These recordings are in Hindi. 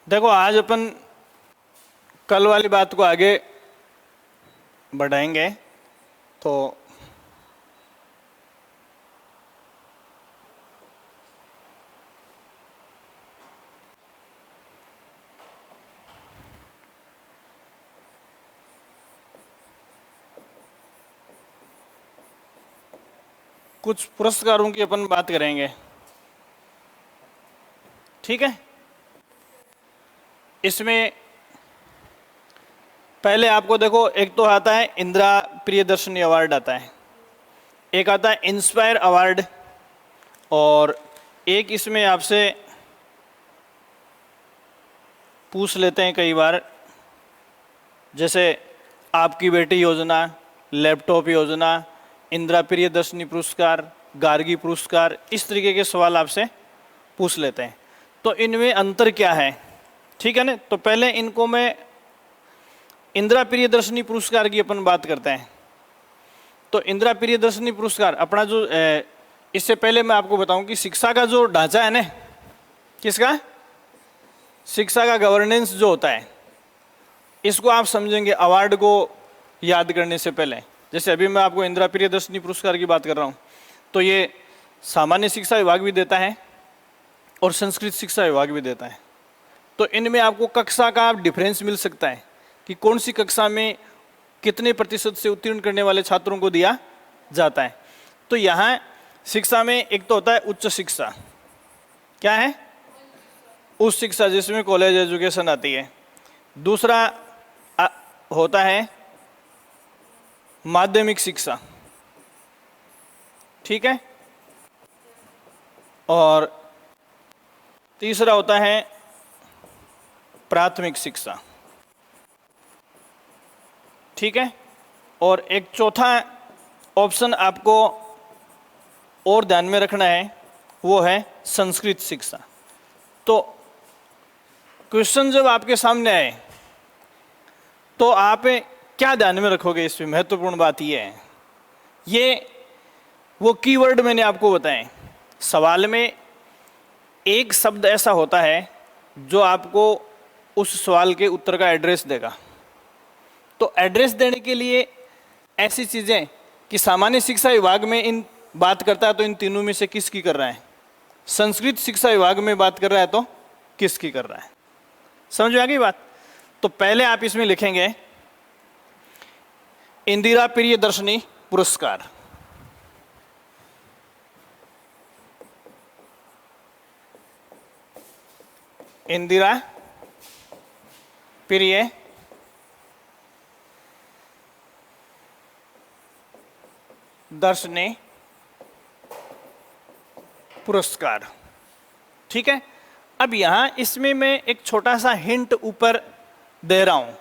देखो आज अपन कल वाली बात को आगे बढ़ाएंगे। तो कुछ पुरस्कारों की अपन बात करेंगे, ठीक है। इसमें पहले आपको देखो, एक तो आता है इंदिरा प्रियदर्शनी अवार्ड आता है, एक आता है इंस्पायर अवार्ड, और एक इसमें आपसे पूछ लेते हैं कई बार, जैसे आपकी बेटी योजना, लैपटॉप योजना, इंदिरा प्रियदर्शनी पुरस्कार, गार्गी पुरस्कार, इस तरीके के सवाल आपसे पूछ लेते हैं। तो इनमें अंतर क्या है, ठीक है ना। तो पहले इनको मैं इंदिरा प्रियदर्शनी पुरस्कार की अपन बात करते हैं। तो इंदिरा प्रियदर्शनी पुरस्कार अपना जो इससे पहले मैं आपको बताऊं कि शिक्षा का जो ढांचा है ना, किसका, शिक्षा का गवर्नेंस जो होता है, इसको आप समझेंगे अवार्ड को याद करने से पहले। जैसे अभी मैं आपको इंदिरा प्रियदर्शनी पुरस्कार की बात कर रहा हूँ, तो ये सामान्य शिक्षा विभाग भी देता है और संस्कृत शिक्षा विभाग भी देता है। तो इनमें आपको कक्षा का डिफरेंस मिल सकता है कि कौन सी कक्षा में कितने प्रतिशत से उत्तीर्ण करने वाले छात्रों को दिया जाता है। तो यहाँ शिक्षा में एक तो होता है उच्च शिक्षा, क्या है, उच्च शिक्षा जिसमें कॉलेज एजुकेशन आती है। दूसरा होता है माध्यमिक शिक्षा, ठीक है। और तीसरा होता है प्राथमिक शिक्षा, ठीक है। और एक चौथा ऑप्शन आपको और ध्यान में रखना है, वो है संस्कृत शिक्षा। तो क्वेश्चन जब आपके सामने आए तो आप क्या ध्यान में रखोगे, इसमें महत्वपूर्ण बात यह है, ये वो कीवर्ड मैंने आपको बताए। सवाल में एक शब्द ऐसा होता है जो आपको उस सवाल के उत्तर का एड्रेस देगा। तो एड्रेस देने के लिए ऐसी चीज़ें कि सामान्य शिक्षा विभाग में इन बात करता है तो इन तीनों में से किसकी कर रहा है, संस्कृत शिक्षा विभाग में बात कर रहा है तो किसकी कर रहा है, समझ में आ गई बात। तो पहले आप इसमें लिखेंगे इंदिरा प्रियदर्शनी पुरस्कार, इंदिरा प्रिय दर्शनी पुरस्कार, ठीक है। अब यहां इसमें मैं एक छोटा सा हिंट ऊपर दे रहा हूं।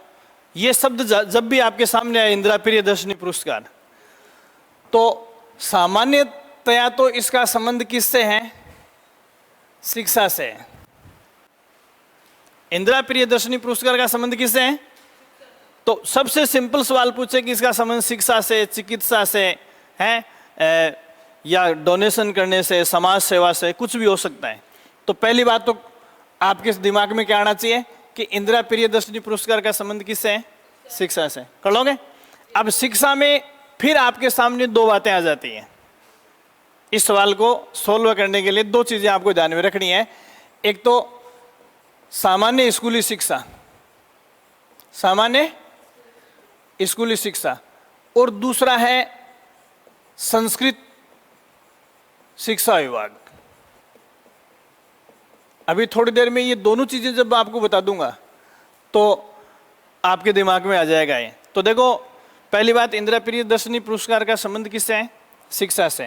ये शब्द जब भी आपके सामने आए इंदिरा प्रियदर्शनी पुरस्कार, तो सामान्यतया तो इसका संबंध किससे है, शिक्षा से। इंदिरा प्रियदर्शनी पुरस्कार का संबंध किससे है, तो सबसे सिंपल सवाल पूछे कि इसका संबंध शिक्षा से, चिकित्सा से है, या डोनेशन करने से, समाज सेवा से, कुछ भी हो सकता है। तो पहली बात तो आपके दिमाग में क्या आना चाहिए कि इंदिरा प्रियदर्शनी पुरस्कार का संबंध किससे है, शिक्षा से। कर लोगे। अब शिक्षा में फिर आपके सामने दो बातें आ जाती हैं। इस सवाल को सोल्व करने के लिए दो चीजें आपको ध्यान में रखनी है। एक तो सामान्य स्कूली शिक्षा, सामान्य स्कूली शिक्षा, और दूसरा है संस्कृत शिक्षा विभाग। अभी थोड़ी देर में ये दोनों चीजें जब आपको बता दूंगा तो आपके दिमाग में आ जाएगा ये। तो देखो, पहली बात, इंदिरा प्रियदर्शनी पुरस्कार का संबंध किससे है, शिक्षा से।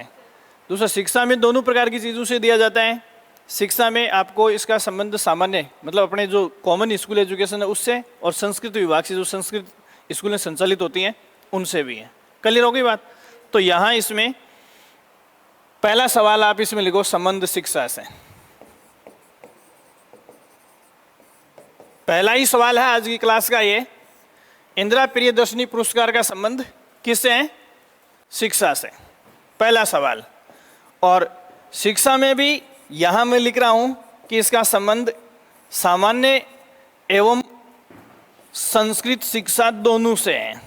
दूसरा, शिक्षा में दोनों प्रकार की चीजों से दिया जाता है। शिक्षा में आपको इसका संबंध सामान्य मतलब अपने जो कॉमन स्कूल एजुकेशन है उससे, और संस्कृत विभाग से जो संस्कृत स्कूलें संचालित होती हैं उनसे भी है। क्लियर हो गई बात। तो यहाँ इसमें पहला सवाल आप इसमें लिखो संबंध शिक्षा से। पहला ही सवाल है आज की क्लास का ये, इंदिरा प्रियदर्शनी पुरस्कार का संबंध किससे है, शिक्षा से, पहला सवाल। और शिक्षा में भी यहां मैं लिख रहा हूं कि इसका संबंध सामान्य एवं संस्कृत शिक्षा दोनों से है।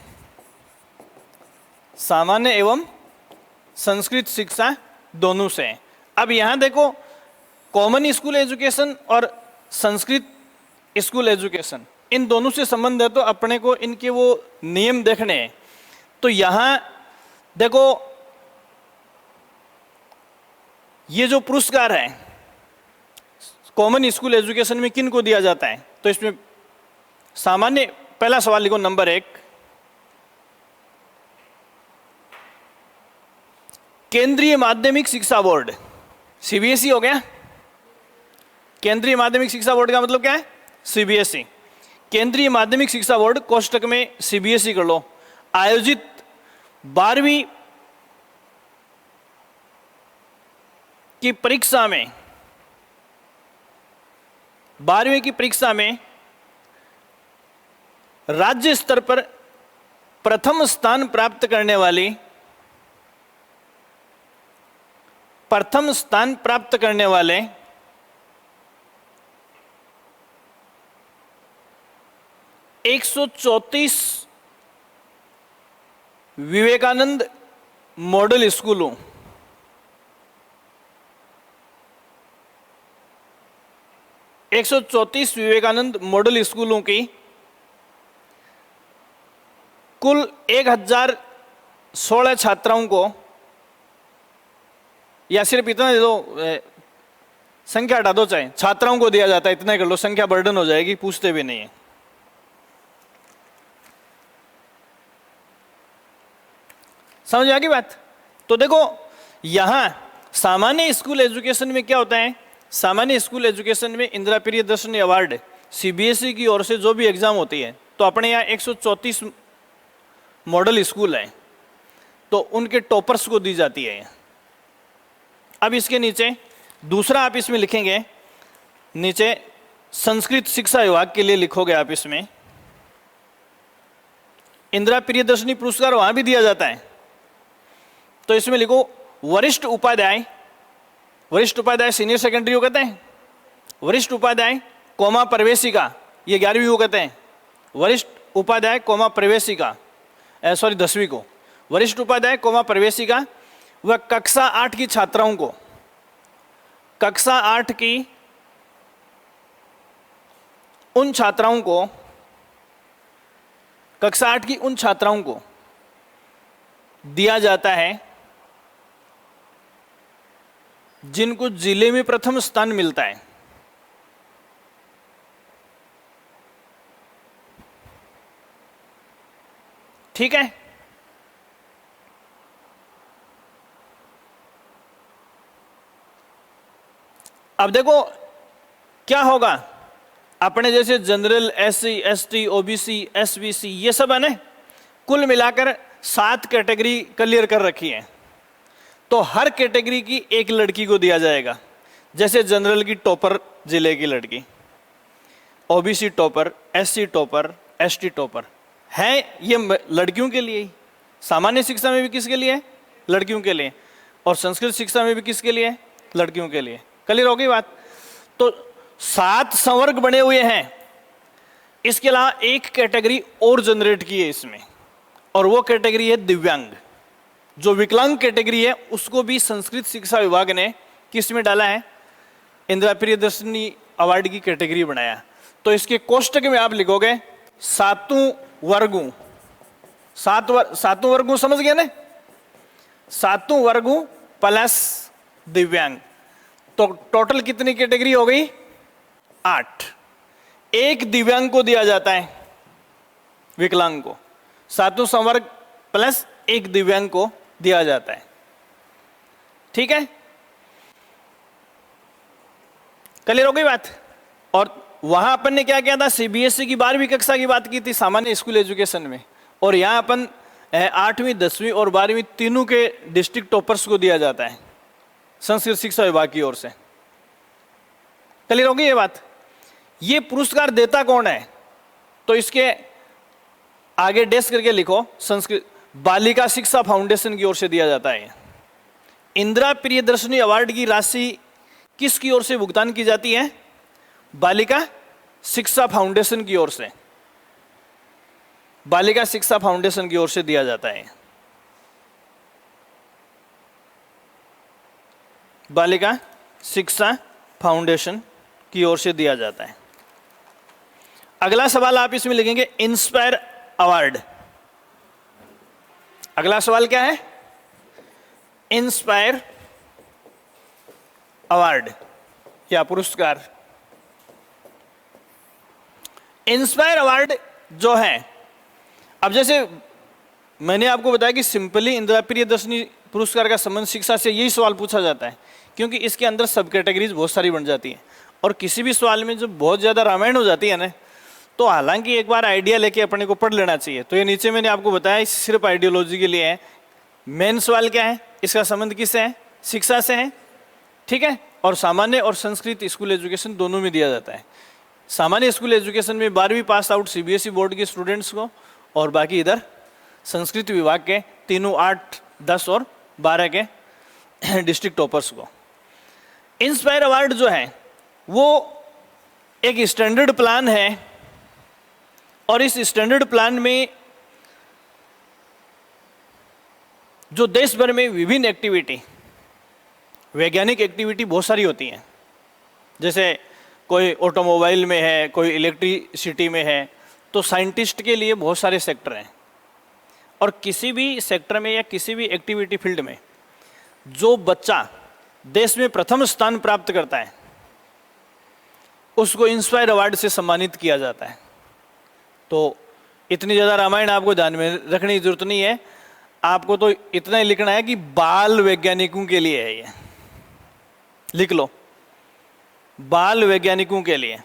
सामान्य एवं संस्कृत शिक्षा दोनों से है। अब यहां देखो, कॉमन स्कूल एजुकेशन और संस्कृत स्कूल एजुकेशन, इन दोनों से संबंध है, तो अपने को इनके वो नियम देखने हैं। तो यहां देखो, ये जो पुरस्कार है कॉमन स्कूल एजुकेशन में किन को दिया जाता है, तो इसमें सामान्य, पहला सवाल लिखो नंबर 1, केंद्रीय माध्यमिक शिक्षा बोर्ड, सीबीएसई हो गया। केंद्रीय माध्यमिक शिक्षा बोर्ड का मतलब क्या है? सीबीएसई। केंद्रीय माध्यमिक शिक्षा बोर्ड कोष्टक में सीबीएसई कर लो, आयोजित 12वीं की परीक्षा में, 12वीं की परीक्षा में राज्य स्तर पर प्रथम स्थान प्राप्त करने वाली, प्रथम स्थान प्राप्त करने वाले 134 विवेकानंद मॉडल स्कूलों, 134 विवेकानंद मॉडल स्कूलों की कुल 1016 छात्राओं को, या सिर्फ इतना दे दो, संख्या हटा दो, चाहे छात्राओं को दिया जाता है, इतना ही कर लो, संख्या बर्डन हो जाएगी, पूछते भी नहीं है। समझ आ गई बात? तो देखो, यहां सामान्य स्कूल एजुकेशन में क्या होता है, सामान्य स्कूल एजुकेशन में इंदिरा प्रियदर्शनी अवार्ड सीबीएसई की ओर से जो भी एग्जाम होती है, तो अपने यहाँ 134 मॉडल स्कूल है, तो उनके टॉपर्स को दी जाती है। अब इसके नीचे दूसरा आप इसमें लिखेंगे, नीचे संस्कृत शिक्षा विभाग के लिए लिखोगे आप इसमें, इंदिरा प्रियदर्शनी पुरस्कार वहां भी दिया जाता है, तो इसमें लिखो वरिष्ठ उपाध्याय, वरिष्ठ उपाध्याय सीनियर सेकेंडरी को कहते हैं, वरिष्ठ उपाध्याय कोमा प्रवेशिका, ये 11वीं को कहते हैं, वरिष्ठ उपाध्याय कोमा प्रवेशिका, सॉरी 10वीं को, वरिष्ठ उपाध्याय कोमा प्रवेशिका, वह कक्षा 8 की छात्राओं को, कक्षा 8 की उन छात्राओं को, कक्षा 8 की उन छात्राओं को दिया जाता है जिनको जिले में प्रथम स्थान मिलता है। ठीक है? अब देखो क्या होगा, अपने जैसे general, SC, ST, OBC, SBC, ये सब है ना, कुल मिलाकर 7 कैटेगरी क्लियर कर रखी है, तो हर कैटेगरी की एक लड़की को दिया जाएगा। जैसे जनरल की टॉपर जिले की लड़की, OBC topper, SC topper, ST topper है, ये लड़कियों के लिए ही। सामान्य शिक्षा में भी किसके लिए? लड़कियों के लिए। और संस्कृत शिक्षा में भी किसके लिए? लड़कियों के लिए। क्लियर हो गई बात? तो 7 संवर्ग बने हुए हैं, इसके अलावा एक कैटेगरी और जनरेट की है इसमें, और वो कैटेगरी है दिव्यांग। जो विकलांग कैटेगरी है उसको भी संस्कृत शिक्षा विभाग ने किस में डाला है? इंदिरा प्रियदर्शनी अवार्ड की कैटेगरी बनाया। तो इसके कोष्टक में आप लिखोगे 7 वर्गों, 7 वर्गों, समझ गए ना? 7 वर्गों प्लस दिव्यांग, तो टोटल कितनी कैटेगरी हो गई? 8। एक दिव्यांग को दिया जाता है, विकलांग को, 7 संवर्ग प्लस एक दिव्यांग को दिया जाता है। ठीक है? क्लियर हो गई बात? और वहां अपन ने क्या किया था? सीबीएसई की 12वीं कक्षा की बात की थी सामान्य स्कूल एजुकेशन में, और यहां अपन 8वीं, 10वीं और 12वीं तीनों के डिस्ट्रिक्ट टॉपर्स को दिया जाता है संस्कृत शिक्षा विभाग की ओर से। क्लियर हो गई ये बात? ये पुरस्कार देता कौन है? तो इसके आगे डेस्क करके लिखो, संस्कृत बालिका शिक्षा फाउंडेशन की ओर से दिया जाता है। इंदिरा प्रियदर्शनी अवार्ड की राशि किसकी ओर से भुगतान की जाती है? बालिका शिक्षा फाउंडेशन की ओर से, बालिका शिक्षा फाउंडेशन की ओर से दिया जाता है। बालिका शिक्षा फाउंडेशन की ओर से दिया जाता है। अगला सवाल आप इसमें लिखेंगे इंस्पायर अवार्ड। अगला सवाल क्या है? इंस्पायर अवार्ड या पुरस्कार। इंस्पायर अवार्ड जो है, अब जैसे मैंने आपको बताया कि सिंपली इंदिरा प्रियदर्शनी पुरस्कार का संबंध शिक्षा से, यही सवाल पूछा जाता है क्योंकि इसके अंदर सब कैटेगरीज बहुत सारी बन जाती हैं और किसी भी सवाल में जब बहुत ज़्यादा रामायण हो जाती है ना, तो हालांकि एक बार आइडिया लेके अपने को पढ़ लेना चाहिए। तो ये नीचे मैंने आपको बताया सिर्फ आइडियोलॉजी के लिए है। मेन सवाल क्या है? इसका संबंध किससे है? शिक्षा से है, ठीक है। और सामान्य और संस्कृत स्कूल एजुकेशन दोनों में दिया जाता है। सामान्य स्कूल एजुकेशन में 12वीं पास आउट सीबीएसई बोर्ड के स्टूडेंट्स को, और बाकी इधर संस्कृत विभाग के तीनों 8, 10 और 12 के डिस्ट्रिक्ट टॉपर्स को। इंस्पायर अवार्ड जो है वो एक स्टैंडर्ड प्लान है और इस स्टैंडर्ड प्लान में जो देश भर में विभिन्न एक्टिविटी, वैज्ञानिक एक्टिविटी बहुत सारी होती हैं। जैसे कोई ऑटोमोबाइल में है, कोई इलेक्ट्रिसिटी में है, तो साइंटिस्ट के लिए बहुत सारे सेक्टर हैं। और किसी भी सेक्टर में या किसी भी एक्टिविटी फील्ड में जो बच्चा देश में प्रथम स्थान प्राप्त करता है उसको इंस्पायर अवार्ड से सम्मानित किया जाता है। तो इतनी ज़्यादा रामायण आपको ध्यान में रखने की जरूरत नहीं है, आपको तो इतना ही लिखना है कि बाल वैज्ञानिकों के लिए है। ये लिख लो, बाल वैज्ञानिकों के लिए।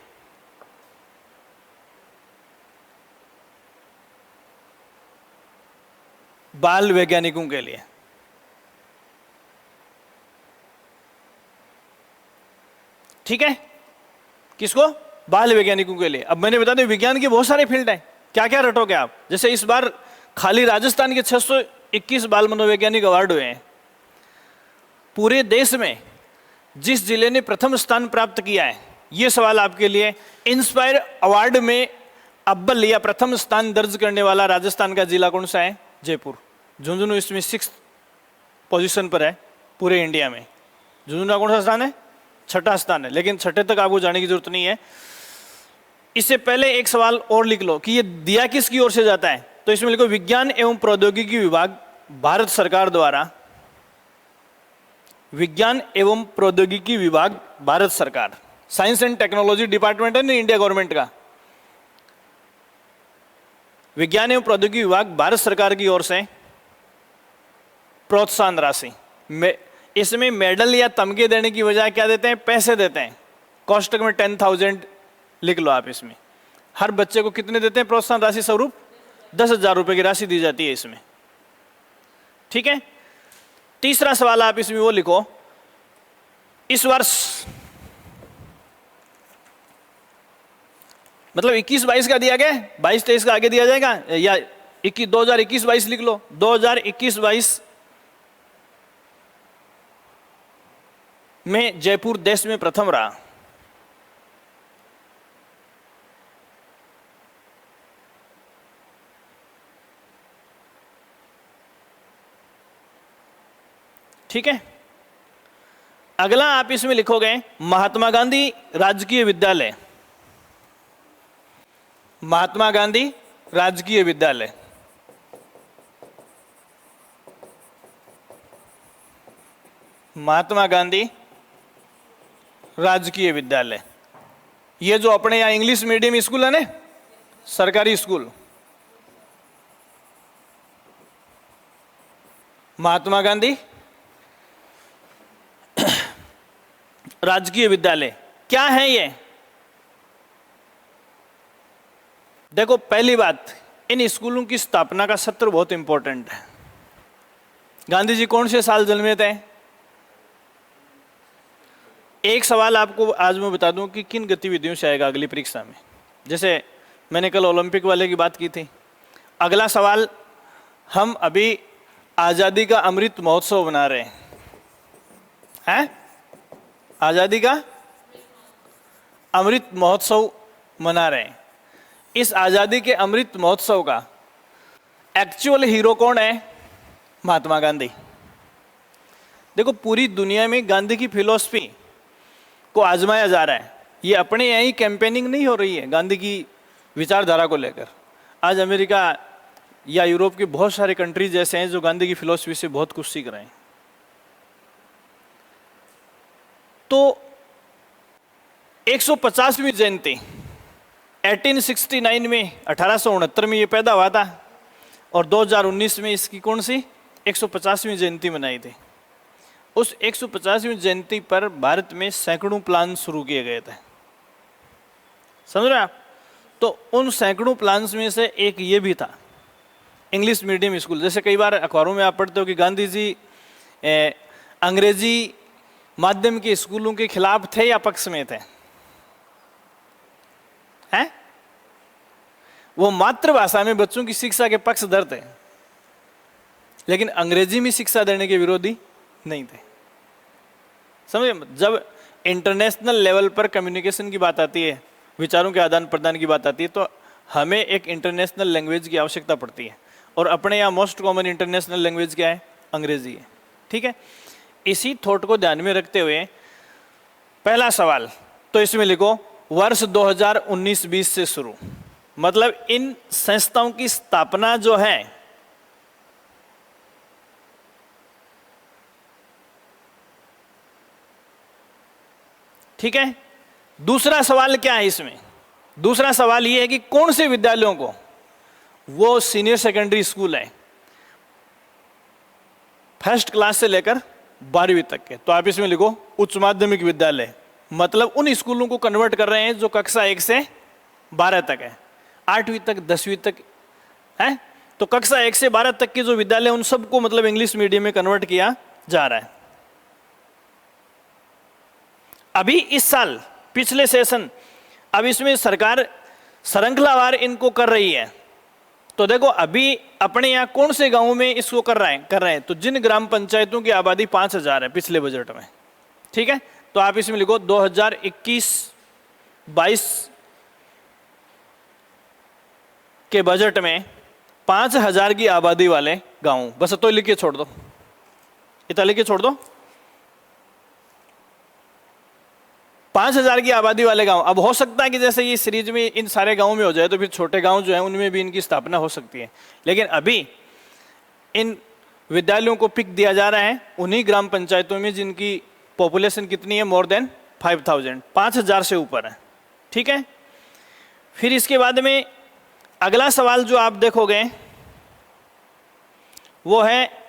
बाल वैज्ञानिकों के लिए, ठीक है। किसको? बाल वैज्ञानिकों के लिए। अब मैंने बता दें विज्ञान के बहुत सारे फील्ड हैं, क्या क्या रटोगे आप। जैसे इस बार खाली राजस्थान के 621 बाल मनोवैज्ञानिक अवार्ड हुए हैं। पूरे देश में जिस जिले ने प्रथम स्थान प्राप्त किया है, यह सवाल आपके लिए, इंस्पायर अवार्ड में अव्वल या प्रथम स्थान दर्ज करने वाला राजस्थान का जिला कौन सा है? जयपुर। झुंझुनू इसमें 6th पोजीशन पर है पूरे इंडिया में। झुंझुनू का कौन सा स्थान है? 6ठा स्थान है, लेकिन 6ठे तक आपको जाने की जरूरत नहीं है। इससे पहले एक सवाल और लिख लो कि ये दिया किसकी ओर से जाता है। तो इसमें लिखो विज्ञान एवं प्रौद्योगिकी विभाग भारत सरकार द्वारा। विज्ञान एवं प्रौद्योगिकी विभाग भारत सरकार, साइंस एंड टेक्नोलॉजी डिपार्टमेंट है ना इंडिया गवर्नमेंट का। विज्ञान एवं प्रौद्योगिकी विभाग भारत सरकार की ओर से प्रोत्साहन राशि, इसमें मेडल या तमगे देने की बजाय क्या देते हैं? पैसे देते हैं। कोष्टक में 10,000 लिख लो आप। इसमें हर बच्चे को कितने देते हैं प्रोत्साहन राशि स्वरूप? 10,000 रुपए की राशि दी जाती है इसमें, ठीक है। तीसरा सवाल आप इसमें वो लिखो, इस वर्ष मतलब 21-22 का दिया गया, 22-23 का आगे दिया जाएगा, या 2021-22 लिख लो। 2021-22 में जयपुर देश में प्रथम रहा। ठीक है। अगला आप इसमें लिखोगे महात्मा गांधी राजकीय विद्यालय। महात्मा गांधी राजकीय विद्यालय, महात्मा गांधी राजकीय विद्यालय। ये जो अपने यहाँ इंग्लिश मीडियम स्कूल है ना, सरकारी स्कूल, महात्मा गांधी राजकीय विद्यालय क्या है ये? देखो, पहली बात, इन स्कूलों की स्थापना का सत्र बहुत इंपॉर्टेंट है। गांधी जी कौन से साल जन्मे थे? एक सवाल आपको आज मैं बता दूं कि किन गतिविधियों से आएगा अगली परीक्षा में। जैसे मैंने कल ओलंपिक वाले की बात की थी। अगला सवाल, हम अभी आज़ादी का अमृत महोत्सव बना रहे हैं। आज़ादी का अमृत महोत्सव मना रहे हैं। इस आज़ादी के अमृत महोत्सव का एक्चुअल हीरो कौन है? महात्मा गांधी। देखो, पूरी दुनिया में गांधी की फिलॉसफी को आजमाया जा रहा है। ये अपने यहाँ ही कैंपेनिंग नहीं हो रही है गांधी की विचारधारा को लेकर। आज अमेरिका या यूरोप के बहुत सारे कंट्रीज ऐसे हैं जो गांधी की फिलॉसफी से बहुत कुछ सीख रहे हैं। तो 150वीं जयंती 1869 में 1869 में ये पैदा हुआ था और 2019 में इसकी कौन सी 150वीं जयंती मनाई थी। उस 150वीं जयंती पर भारत में सैकड़ों प्लान शुरू किए गए थे, समझ रहे हैं आप? तो उन सैकड़ों प्लान्स में से एक ये भी था इंग्लिश मीडियम स्कूल। जैसे कई बार अखबारों में आप पढ़ते हो कि गांधी जी अंग्रेजी माध्यम के स्कूलों के खिलाफ थे या पक्ष में थे? हैं? वो मातृभाषा में बच्चों की शिक्षा के पक्षधर थे, लेकिन अंग्रेजी में शिक्षा देने के विरोधी नहीं थे। समझे? जब इंटरनेशनल लेवल पर कम्युनिकेशन की बात आती है, विचारों के आदान प्रदान की बात आती है, तो हमें एक इंटरनेशनल लैंग्वेज की आवश्यकता पड़ती है। और अपने यहाँ मोस्ट कॉमन इंटरनेशनल लैंग्वेज क्या है? अंग्रेजी है। ठीक है, इसी थॉट को ध्यान में रखते हुए पहला सवाल तो इसमें लिखो वर्ष 2019-20 से शुरू, मतलब इन संस्थाओं की स्थापना जो है ठीक है। दूसरा सवाल क्या है इसमें? दूसरा सवाल यह है कि कौन से विद्यालयों को, वो सीनियर सेकेंडरी स्कूल है फर्स्ट क्लास से लेकर 12वीं तक के, तो आप इसमें लिखो उच्च माध्यमिक विद्यालय, मतलब उन स्कूलों को कन्वर्ट कर रहे हैं जो कक्षा 1 से 12 तक है, 8वीं तक 10वीं तक है। तो कक्षा 1 से 12 तक के जो विद्यालय उन सबको मतलब इंग्लिश मीडियम में कन्वर्ट किया जा रहा है। अभी इस साल पिछले सेशन, अब इसमें सरकार श्रृंखलावार इनको कर रही है। तो देखो अभी अपने यहाँ कौन से गांव में इसको कर रहे हैं, तो जिन ग्राम पंचायतों की आबादी 5000 है पिछले बजट में, ठीक है, तो आप इसमें लिखो 2021-22 के बजट में 5000 की आबादी वाले गांव, बस तो लिख के छोड़ दो, इतना लिख के छोड़ दो, 5000 की आबादी वाले गांव। अब हो सकता है कि जैसे ये सीरीज में इन सारे गांवों में हो जाए तो फिर छोटे गांव जो है उनमें भी इनकी स्थापना हो सकती है, लेकिन अभी इन विद्यालयों को पिक दिया जा रहा है उन्हीं ग्राम पंचायतों में जिनकी पॉपुलेशन कितनी है, मोर देन 5000, 5000 से ऊपर है। ठीक है, फिर इसके बाद में अगला सवाल जो आप देखोगे वो है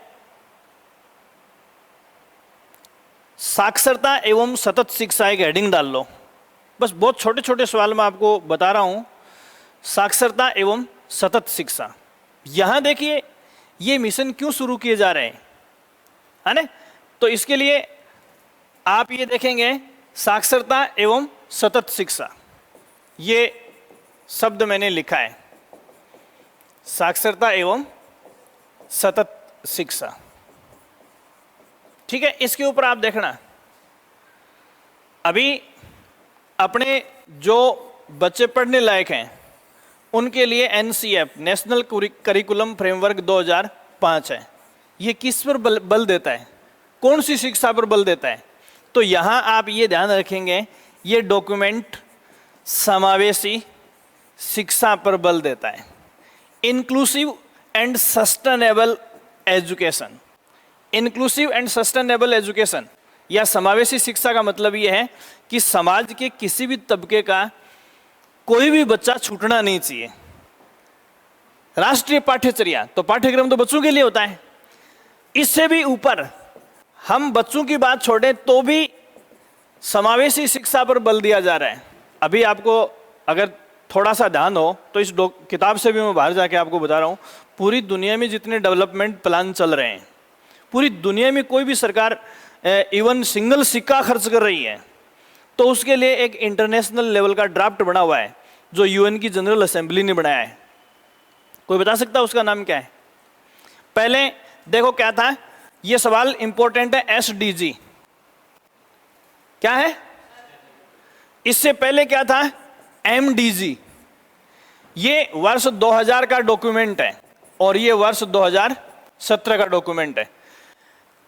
साक्षरता एवं सतत शिक्षा, एक हेडिंग डाल लो, बस बहुत छोटे छोटे सवाल मैं आपको बता रहा हूं। साक्षरता एवं सतत शिक्षा, यहां देखिए ये मिशन क्यों शुरू किए जा रहे हैं, है ना? तो इसके लिए आप ये देखेंगे साक्षरता एवं सतत शिक्षा, ये शब्द मैंने लिखा है, साक्षरता एवं सतत शिक्षा। ठीक है, इसके ऊपर आप देखना अभी अपने जो बच्चे पढ़ने लायक हैं उनके लिए NCF नेशनल करिकुलम फ्रेमवर्क 2005 है। ये किस पर बल देता है, कौन सी शिक्षा पर बल देता है? तो यहां आप ये ध्यान रखेंगे ये डॉक्यूमेंट समावेशी शिक्षा पर बल देता है, inclusive and sustainable education. Inclusive and sustainable education या समावेशी शिक्षा का मतलब यह है कि समाज के किसी भी तबके का कोई भी बच्चा छूटना नहीं चाहिए। राष्ट्रीय पाठ्यचर्या, तो पाठ्यक्रम तो बच्चों के लिए होता है, इससे भी ऊपर हम बच्चों की बात छोड़ें तो भी समावेशी शिक्षा पर बल दिया जा रहा है। अभी आपको अगर थोड़ा सा ध्यान हो तो इस किताब से भी मैं बाहर जाके आपको बता रहा हूं, पूरी दुनिया में जितने डेवलपमेंट प्लान चल रहे हैं, पूरी दुनिया में कोई भी सरकार इवन सिंगल सिक्का खर्च कर रही है तो उसके लिए एक इंटरनेशनल लेवल का ड्राफ्ट बना हुआ है जो UN की जनरल असेंबली ने बनाया है। कोई बता सकता है उसका नाम क्या है? पहले देखो क्या था, ये सवाल इंपॉर्टेंट है, SDG क्या है? इससे पहले क्या था? एमडीजी, ये वर्ष 2000 का डॉक्यूमेंट है और ये वर्ष 2017 का डॉक्यूमेंट है।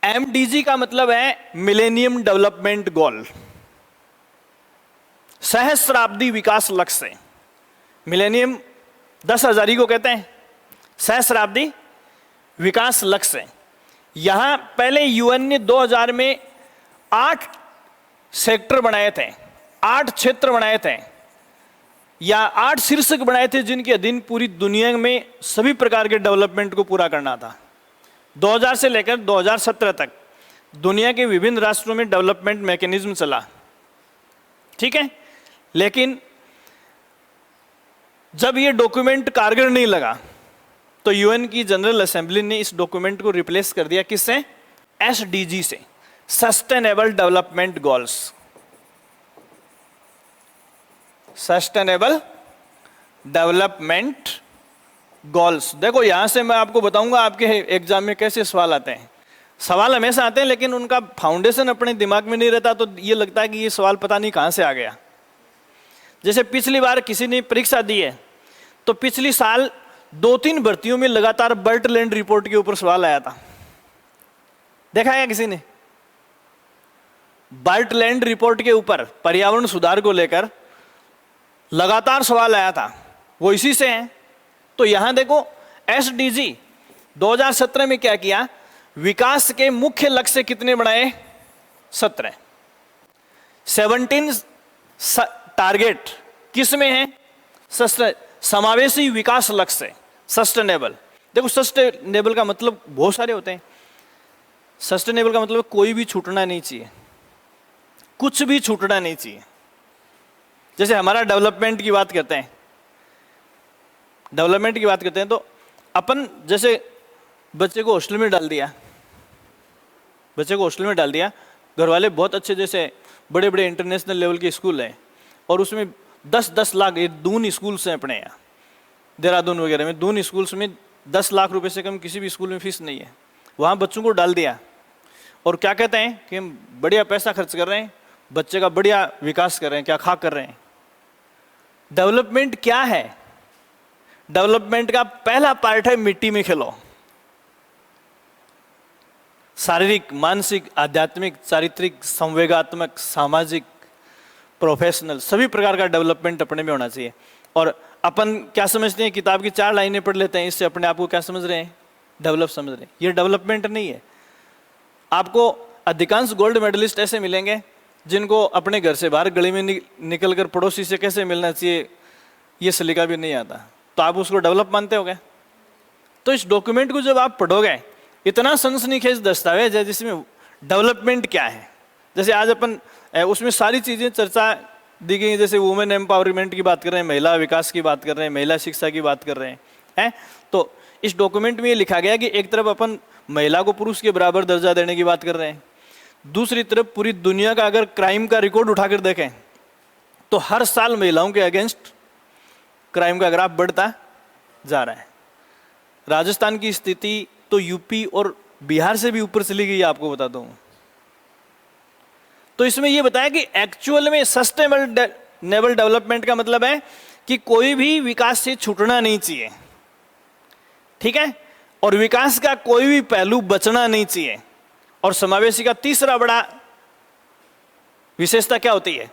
एमडीजी का मतलब है मिलेनियम डेवलपमेंट गोल, सहस्राब्दी विकास लक्ष्य। मिलेनियम 10,000 को कहते हैं, सहस्राब्दी विकास लक्ष्य। यहां पहले यूएन ने 2000 में 8 सेक्टर बनाए थे, 8 क्षेत्र बनाए थे या 8 शीर्षक बनाए थे, जिनके अधीन पूरी दुनिया में सभी प्रकार के डेवलपमेंट को पूरा करना था। 2000 से लेकर 2017 तक दुनिया के विभिन्न राष्ट्रों में डेवलपमेंट मैकेनिज्म चला, ठीक है। लेकिन जब ये डॉक्यूमेंट कारगर नहीं लगा तो यूएन की जनरल असेंबली ने इस डॉक्यूमेंट को रिप्लेस कर दिया, किससे? एसडीजी से, sustainable development goals. Sustainable development goals. देखो यहां से मैं आपको बताऊंगा आपके एग्जाम में कैसे सवाल आते हैं। सवाल हमेशा आते हैं लेकिन उनका फाउंडेशन अपने दिमाग में नहीं रहता, तो ये लगता है कि ये सवाल पता नहीं कहां से आ गया। जैसे पिछली बार किसी ने परीक्षा दी है तो पिछली साल 2-3 भर्तियों में लगातार बर्टलैंड रिपोर्ट के ऊपर सवाल आया था, देखा है किसी ने? बर्टलैंड रिपोर्ट के ऊपर पर्यावरण सुधार को लेकर लगातार सवाल आया था, वो इसी से है। तो यहां देखो एसडीजी 2017 में क्या किया, विकास के मुख्य लक्ष्य कितने बनाए? 17 टारगेट किस में है? समावेशी विकास लक्ष्य, सस्टेनेबल। देखो सस्टेनेबल का मतलब बहुत सारे होते हैं। सस्टेनेबल का मतलब कोई भी छूटना नहीं चाहिए, कुछ भी छूटना नहीं चाहिए। जैसे हमारा डेवलपमेंट की बात करते हैं, डेवलपमेंट की बात करते हैं तो अपन जैसे बच्चे को हॉस्टल में डाल दिया, बच्चे को हॉस्टल में डाल दिया, घर वाले बहुत अच्छे जैसे बड़े बड़े इंटरनेशनल लेवल के स्कूल हैं और उसमें 10-10 लाख, ये दून स्कूल्स हैं अपने यहाँ देहरादून वगैरह में, दून स्कूल्स में 10 लाख रुपए से कम किसी भी स्कूल में फीस नहीं है। वहाँ बच्चों को डाल दिया और क्या कहते हैं कि हम बढ़िया पैसा खर्च कर रहे हैं, बच्चे का बढ़िया विकास कर रहे हैं, क्या खा कर रहे हैं। डेवलपमेंट क्या है? डेवलपमेंट का पहला पार्ट है मिट्टी में खेलो। शारीरिक, मानसिक, आध्यात्मिक, चारित्रिक, संवेगात्मक, सामाजिक, प्रोफेशनल, सभी प्रकार का डेवलपमेंट अपने में होना चाहिए। और अपन क्या समझते हैं, किताब की 4 लाइनें पढ़ लेते हैं, इससे अपने आप को क्या समझ रहे हैं? डेवलप समझ रहे हैं। ये डेवलपमेंट नहीं है। आपको अधिकांश गोल्ड मेडलिस्ट ऐसे मिलेंगे जिनको अपने घर से बाहर गली में निकल कर पड़ोसी से कैसे मिलना चाहिए ये सलीका भी नहीं आता, तो आप उसको डेवलप मानते होगे। तो इस डॉक्यूमेंट को जब आप पढ़ोगे, इतना सनसनीखेज दस्तावेज है जिसमें डेवलपमेंट क्या है। जैसे आज अपन उसमें सारी चीजें चर्चा दी गई, जैसे वुमेन एम्पावरमेंट की बात कर रहे हैं, महिला विकास की बात कर रहे हैं, महिला शिक्षा की बात कर रहे हैं। तो इस डॉक्यूमेंट में ये लिखा गया कि एक तरफ अपन महिला को पुरुष के बराबर दर्जा देने की बात कर रहे हैं, दूसरी तरफ पूरी दुनिया का अगर क्राइम का रिकॉर्ड उठाकर देखें तो हर साल महिलाओं के अगेंस्ट क्राइम का ग्राफ बढ़ता जा रहा है। राजस्थान की स्थिति तो यूपी और बिहार से भी ऊपर चली गई, आपको बताता हूं। तो इसमें यह बताया कि एक्चुअल में सस्टेनेबल डेवलपमेंट का मतलब है कि कोई भी विकास से छूटना नहीं चाहिए, ठीक है, और विकास का कोई भी पहलू बचना नहीं चाहिए। और समावेशी का तीसरा बड़ा विशेषता क्या होती है?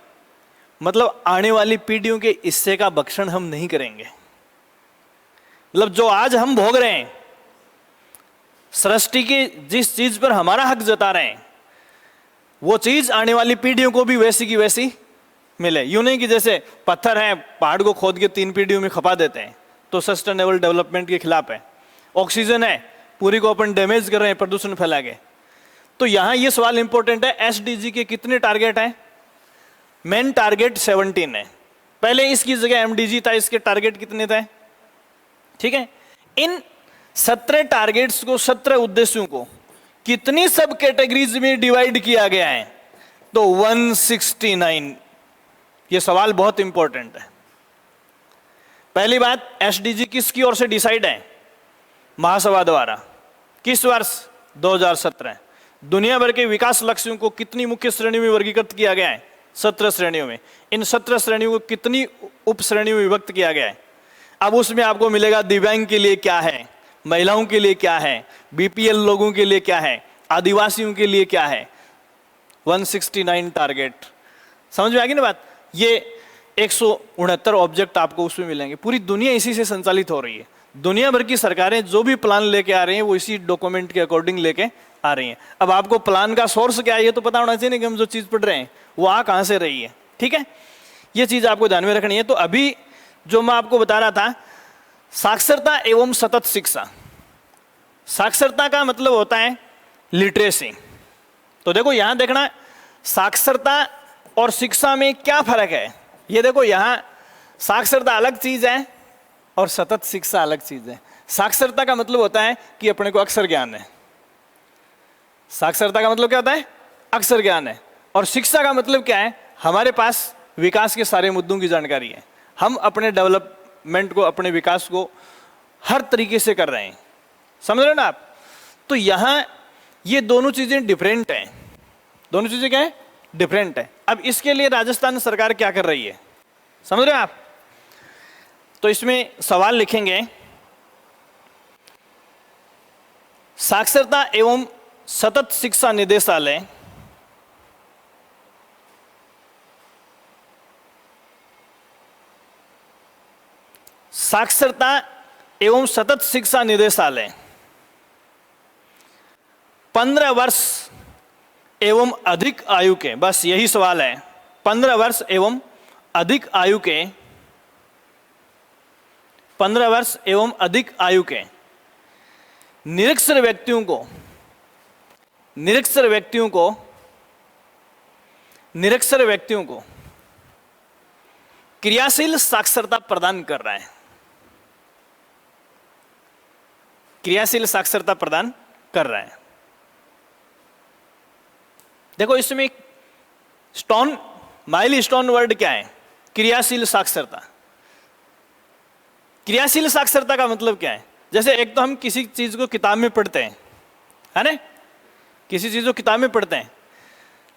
मतलब आने वाली पीढ़ियों के हिस्से का भक्षण हम नहीं करेंगे। मतलब जो आज हम भोग रहे हैं, सृष्टि की जिस चीज पर हमारा हक जता रहे हैं, वो चीज आने वाली पीढ़ियों को भी वैसी की वैसी मिले। यूं नहीं कि जैसे पत्थर है, पहाड़ को खोद के 3 पीढ़ियों में खपा देते हैं, तो सस्टेनेबल डेवलपमेंट के खिलाफ है। ऑक्सीजन है, पूरी को अपन डैमेज कर रहे हैं प्रदूषण फैला के। तो यहां ये सवाल इंपॉर्टेंट है, एसडीजी के कितने टारगेट हैं? मेन टारगेट 17 है। पहले इसकी जगह एमडीजी था, इसके टारगेट कितने थे? ठीक है, इन 17 टारगेट्स को, 17 उद्देश्यों को कितनी सब कैटेगरीज में डिवाइड किया गया है? तो 169। ये सवाल बहुत इंपॉर्टेंट है। पहली बात, एसडीजी किसकी ओर से डिसाइड है? महासभा द्वारा। किस वर्ष? 2017। दुनिया भर के विकास लक्ष्यों को कितनी मुख्य श्रेणियों में वर्गीकृत किया गया है? 17 श्रेणियों में। इन 17 श्रेणियों को कितनी उपश्रेणियों में विभक्त किया गया है। अब उसमें आपको मिलेगा दिव्यांग के लिए क्या है, महिलाओं के लिए क्या है, बीपीएल लोगों के लिए क्या है, आदिवासियों के लिए क्या है। 169 टारगेट, समझ में आ गई ना बात। ये 169 ऑब्जेक्ट आपको उसमें मिलेंगे। पूरी दुनिया इसी से संचालित हो रही है। दुनिया भर की सरकारें जो भी प्लान लेके आ रही हैं वो इसी डॉक्यूमेंट के अकॉर्डिंग लेके आ रही हैं। अब आपको प्लान का सोर्स क्या है ये तो पता होना चाहिए ना, कि हम जो चीज पढ़ रहे हैं वो आ कहां से रही है। ठीक है, ये चीज आपको ध्यान में रखनी है। तो अभी जो मैं आपको बता रहा था, साक्षरता एवं सतत शिक्षा। साक्षरता का मतलब होता है लिटरेसी। तो देखो यहां देखना, साक्षरता और शिक्षा में क्या फर्क है। ये देखो यहां साक्षरता अलग चीज है और सतत शिक्षा अलग चीज है। साक्षरता का मतलब होता है कि अपने को अक्षर ज्ञान है। साक्षरता का मतलब क्या होता है, अक्षर ज्ञान है। और शिक्षा का मतलब क्या है, हमारे पास विकास के सारे मुद्दों की जानकारी है। हम अपने डेवलपमेंट को, अपने विकास को हर तरीके से कर रहे हैं। समझ रहे हो ना आप। तो यहां ये दोनों चीजें डिफरेंट हैं। दोनों चीजें क्या है, डिफरेंट है। अब इसके लिए राजस्थान सरकार क्या कर रही है, समझ रहे हो आप। तो इसमें सवाल लिखेंगे, साक्षरता एवं सतत शिक्षा निदेशालय साक्षरता एवं सतत शिक्षा निदेशालय 15 वर्ष एवं अधिक आयु के, बस यही सवाल है, 15 वर्ष एवं अधिक आयु के, 15 वर्ष एवं अधिक आयु के निरक्षर व्यक्तियों को क्रियाशील साक्षरता प्रदान कर रहा है। क्रियाशील साक्षरता प्रदान कर रहा है। देखो इसमें स्टोन, माइल स्टोन वर्ड क्या है, क्रियाशील साक्षरता। क्रियाशील साक्षरता का मतलब क्या है, जैसे एक तो हम किसी चीज को किताब में पढ़ते हैं, है ना, किसी चीज को किताब में पढ़ते हैं,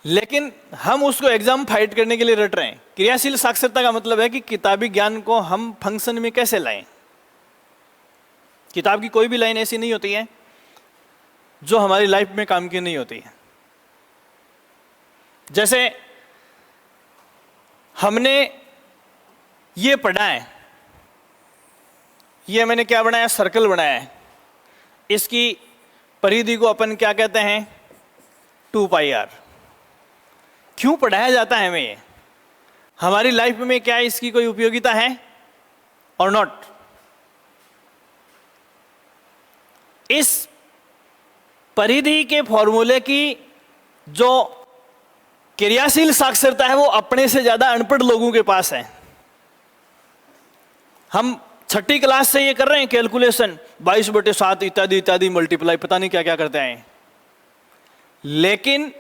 लेकिन हम उसको एग्जाम फाइट करने के लिए रट रहे हैं। क्रियाशील साक्षरता का मतलब है कि किताबी ज्ञान को हम फंक्शन में कैसे लाएं। किताब की कोई भी लाइन ऐसी नहीं होती है जो हमारी लाइफ में काम की नहीं होती है। जैसे हमने ये पढ़ा है, ये मैंने क्या बनाया, सर्कल बनाया है। इसकी परिधि को अपन क्या कहते हैं, 2πr। क्यों पढ़ाया जाता है हमें ये, हमारी लाइफ में क्या इसकी कोई उपयोगिता है और नॉट। इस परिधि के फॉर्मूले की जो क्रियाशील साक्षरता है वो अपने से ज्यादा अनपढ़ लोगों के पास है। हम 6ठी क्लास से ये कर रहे हैं कैलकुलेशन, 22/7 इत्यादि इत्यादि, मल्टीप्लाई, पता नहीं क्या क्या करते हैं, लेकिन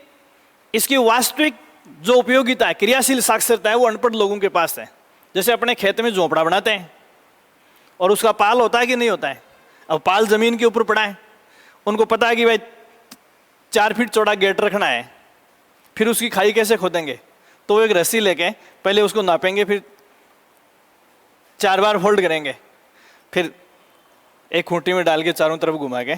इसकी वास्तविक जो उपयोगिता है, क्रियाशील साक्षरता है, वो अनपढ़ लोगों के पास है। जैसे अपने खेत में झोंपड़ा बनाते हैं और उसका पाल होता है कि नहीं होता है। अब पाल जमीन के ऊपर पड़ा है, उनको पता है कि भाई 4 फीट चौड़ा गेट रखना है, फिर उसकी खाई कैसे खोदेंगे, तो वो एक रस्सी लेके पहले उसको नापेंगे, फिर 4 बार फोल्ड करेंगे, फिर एक खूंटी में डाल के चारों तरफ घुमा के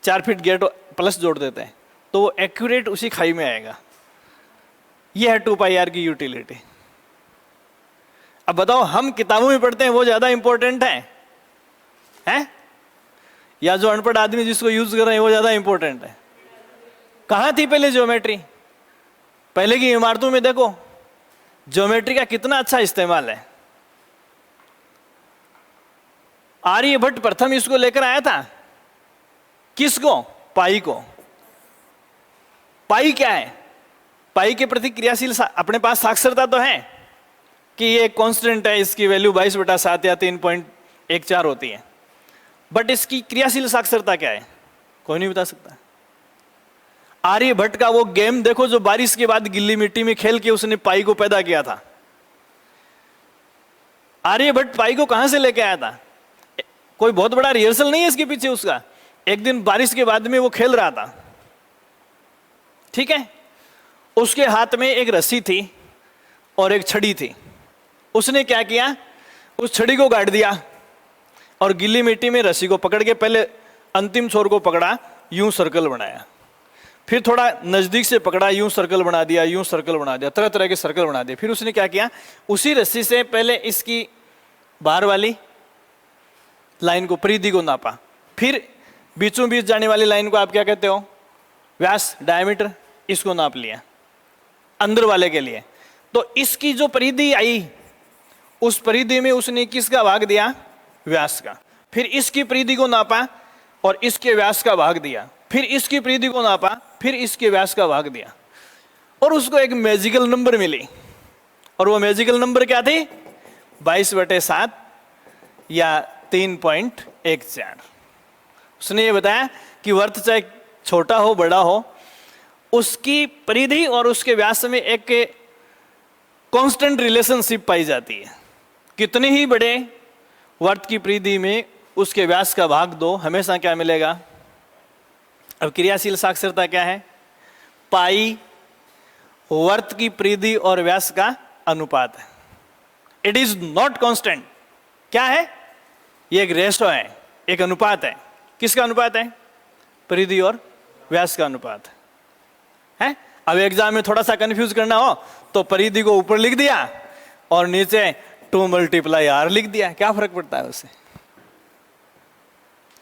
4 फीट गेट प्लस जोड़ देते हैं, तो वो एक्यूरेट उसी खाई में आएगा। ये है 2πr की यूटिलिटी। अब बताओ, हम किताबों में पढ़ते हैं वो ज्यादा इंपॉर्टेंट है या जो अनपढ़ आदमी जिसको यूज कर रहे हैं वो ज्यादा इंपॉर्टेंट है। कहां थी पहले ज्योमेट्री, पहले की इमारतों में देखो ज्योमेट्री का कितना अच्छा इस्तेमाल है। आर्यभट्ट प्रथम इसको लेकर आया था, किसको, पाई को। पाई क्या है, पाई के प्रति क्रियाशील अपने पास साक्षरता तो है कि ये एक कांस्टेंट है, इसकी वैल्यू 22/7 या 3.14 होती है, बट इसकी क्रियाशील साक्षरता क्या है, कोई नहीं बता सकता। आर्यभट्ट का वो गेम देखो जो बारिश के बाद गिल्ली मिट्टी में खेल के उसने पाई को पैदा किया था। आर्यभट्ट पाई को कहां से लेके आया था, कोई बहुत बड़ा रिहर्सल नहीं है इसके पीछे उसका। एक दिन बारिश के बाद में वो खेल रहा था, ठीक है, उसके हाथ में एक रस्सी थी और एक छड़ी थी। उसने क्या किया, उस छड़ी को गाड़ दिया और गीली मिट्टी में रस्सी को पकड़ के पहले अंतिम छोर को पकड़ा, यूं सर्कल बनाया, फिर थोड़ा नजदीक से पकड़ा, यूं सर्कल बना दिया, यूं सर्कल बना दिया, तरह तरह के सर्कल बना दिए। फिर उसने क्या किया, उसी रस्सी से पहले इसकी बाहर वाली लाइन को, परिधि को नापा, फिर बीचों बीच जाने वाली लाइन को आप क्या कहते हो, व्यास, डायमीटर, इसको नाप लिया अंदर वाले के लिए। तो इसकी जो परिधि आई, उस परिधि में उसने किसका भाग दिया, व्यास का। फिर इसकी परिधि को नापा और इसके व्यास का भाग दिया, फिर इसकी परिधि को नापा, फिर इसके व्यास का भाग दिया, और उसको एक मैजिकल नंबर मिली। और वो मैजिकल नंबर क्या थी, 22/7 या 3.14। उसने ये बताया कि वर्त चाहे छोटा हो बड़ा हो, उसकी परिधि और उसके व्यास में एक कांस्टेंट रिलेशनशिप पाई जाती है। कितने ही बड़े वर्त की परिधि में उसके व्यास का भाग दो, हमेशा क्या मिलेगा। अब क्रियाशील साक्षरता क्या है, पाई वर्त की परिधि और व्यास का अनुपात है। It is not constant. क्या है, ये एक रेशो है, एक अनुपात है। किसका अनुपात है, परिधि और व्यास का अनुपात है। अब एग्जाम में थोड़ा सा कंफ्यूज करना हो तो परिधि को ऊपर लिख दिया और नीचे 2 × r लिख दिया, क्या फर्क पड़ता है उससे,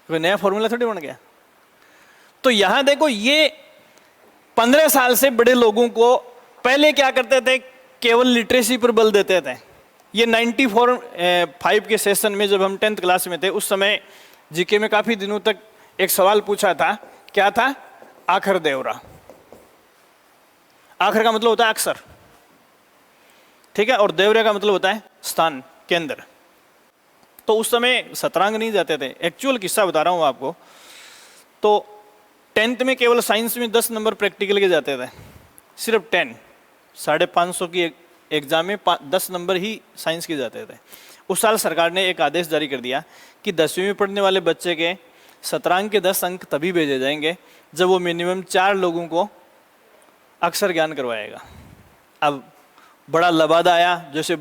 कोई नया फॉर्मूला थोड़ी बन गया। तो यहां देखो, ये 15 साल से बड़े लोगों को पहले क्या करते थे, केवल लिटरेसी पर बल देते थे। ये 94-5 के सेशन में जब हम 10th क्लास में थे, उस समय जीके में काफी दिनों तक एक सवाल पूछा था, क्या था, आखर देवरा। आखर का मतलब होता है अक्षर, ठीक है, और देवरे का मतलब होता है स्थान, केंद्र। तो उस समय शतरंग नहीं जाते थे। एक्चुअल किस्सा बता रहा हूं आपको। तो 10th में केवल साइंस में 10 नंबर प्रैक्टिकल के जाते थे, सिर्फ 10, 550 की एग्जाम में 10 नंबर ही साइंस के जाते थे। उस साल सरकार ने एक आदेश जारी कर दिया कि 10वीं में पढ़ने वाले बच्चे के शतरंग के 10 अंक तभी भेजे जाएंगे जब वो मिनिमम 4 लोगों को अक्षर ज्ञान करवाएगा। अब बड़ा लबादा आया, जैसे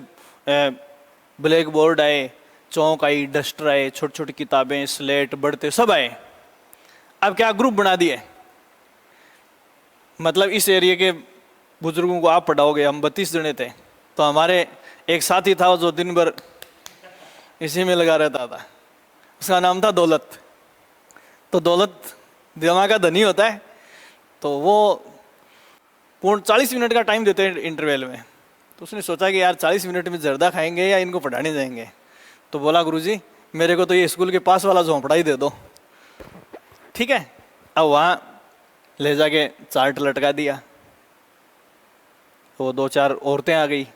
ब्लैक बोर्ड आए, चौक आई, डस्टर आए, छोटी छोटी किताबें, स्लेट, बढ़ते सब आए। अब क्या ग्रुप बना दिए, मतलब इस एरिया के बुजुर्गों को आप पढ़ाओगे। हम 32 जने थे, तो हमारे एक साथी था जो दिन भर इसी में लगा रहता था, उसका नाम था दौलत। तो दौलत दिमाग का धनी होता है, तो वो पूर्ण 40 मिनट का टाइम देते हैं इंटरवल में। तो उसने सोचा कि यार 40 मिनट में जर्दा खाएंगे या इनको पढ़ाने जाएंगे। तो बोला, गुरुजी मेरे को तो ये स्कूल के पास वाला झोंपड़ा ही दे दो। ठीक है, अब वहाँ ले जाके चार्ट लटका दिया, वो 2-4 औरतें आ गई।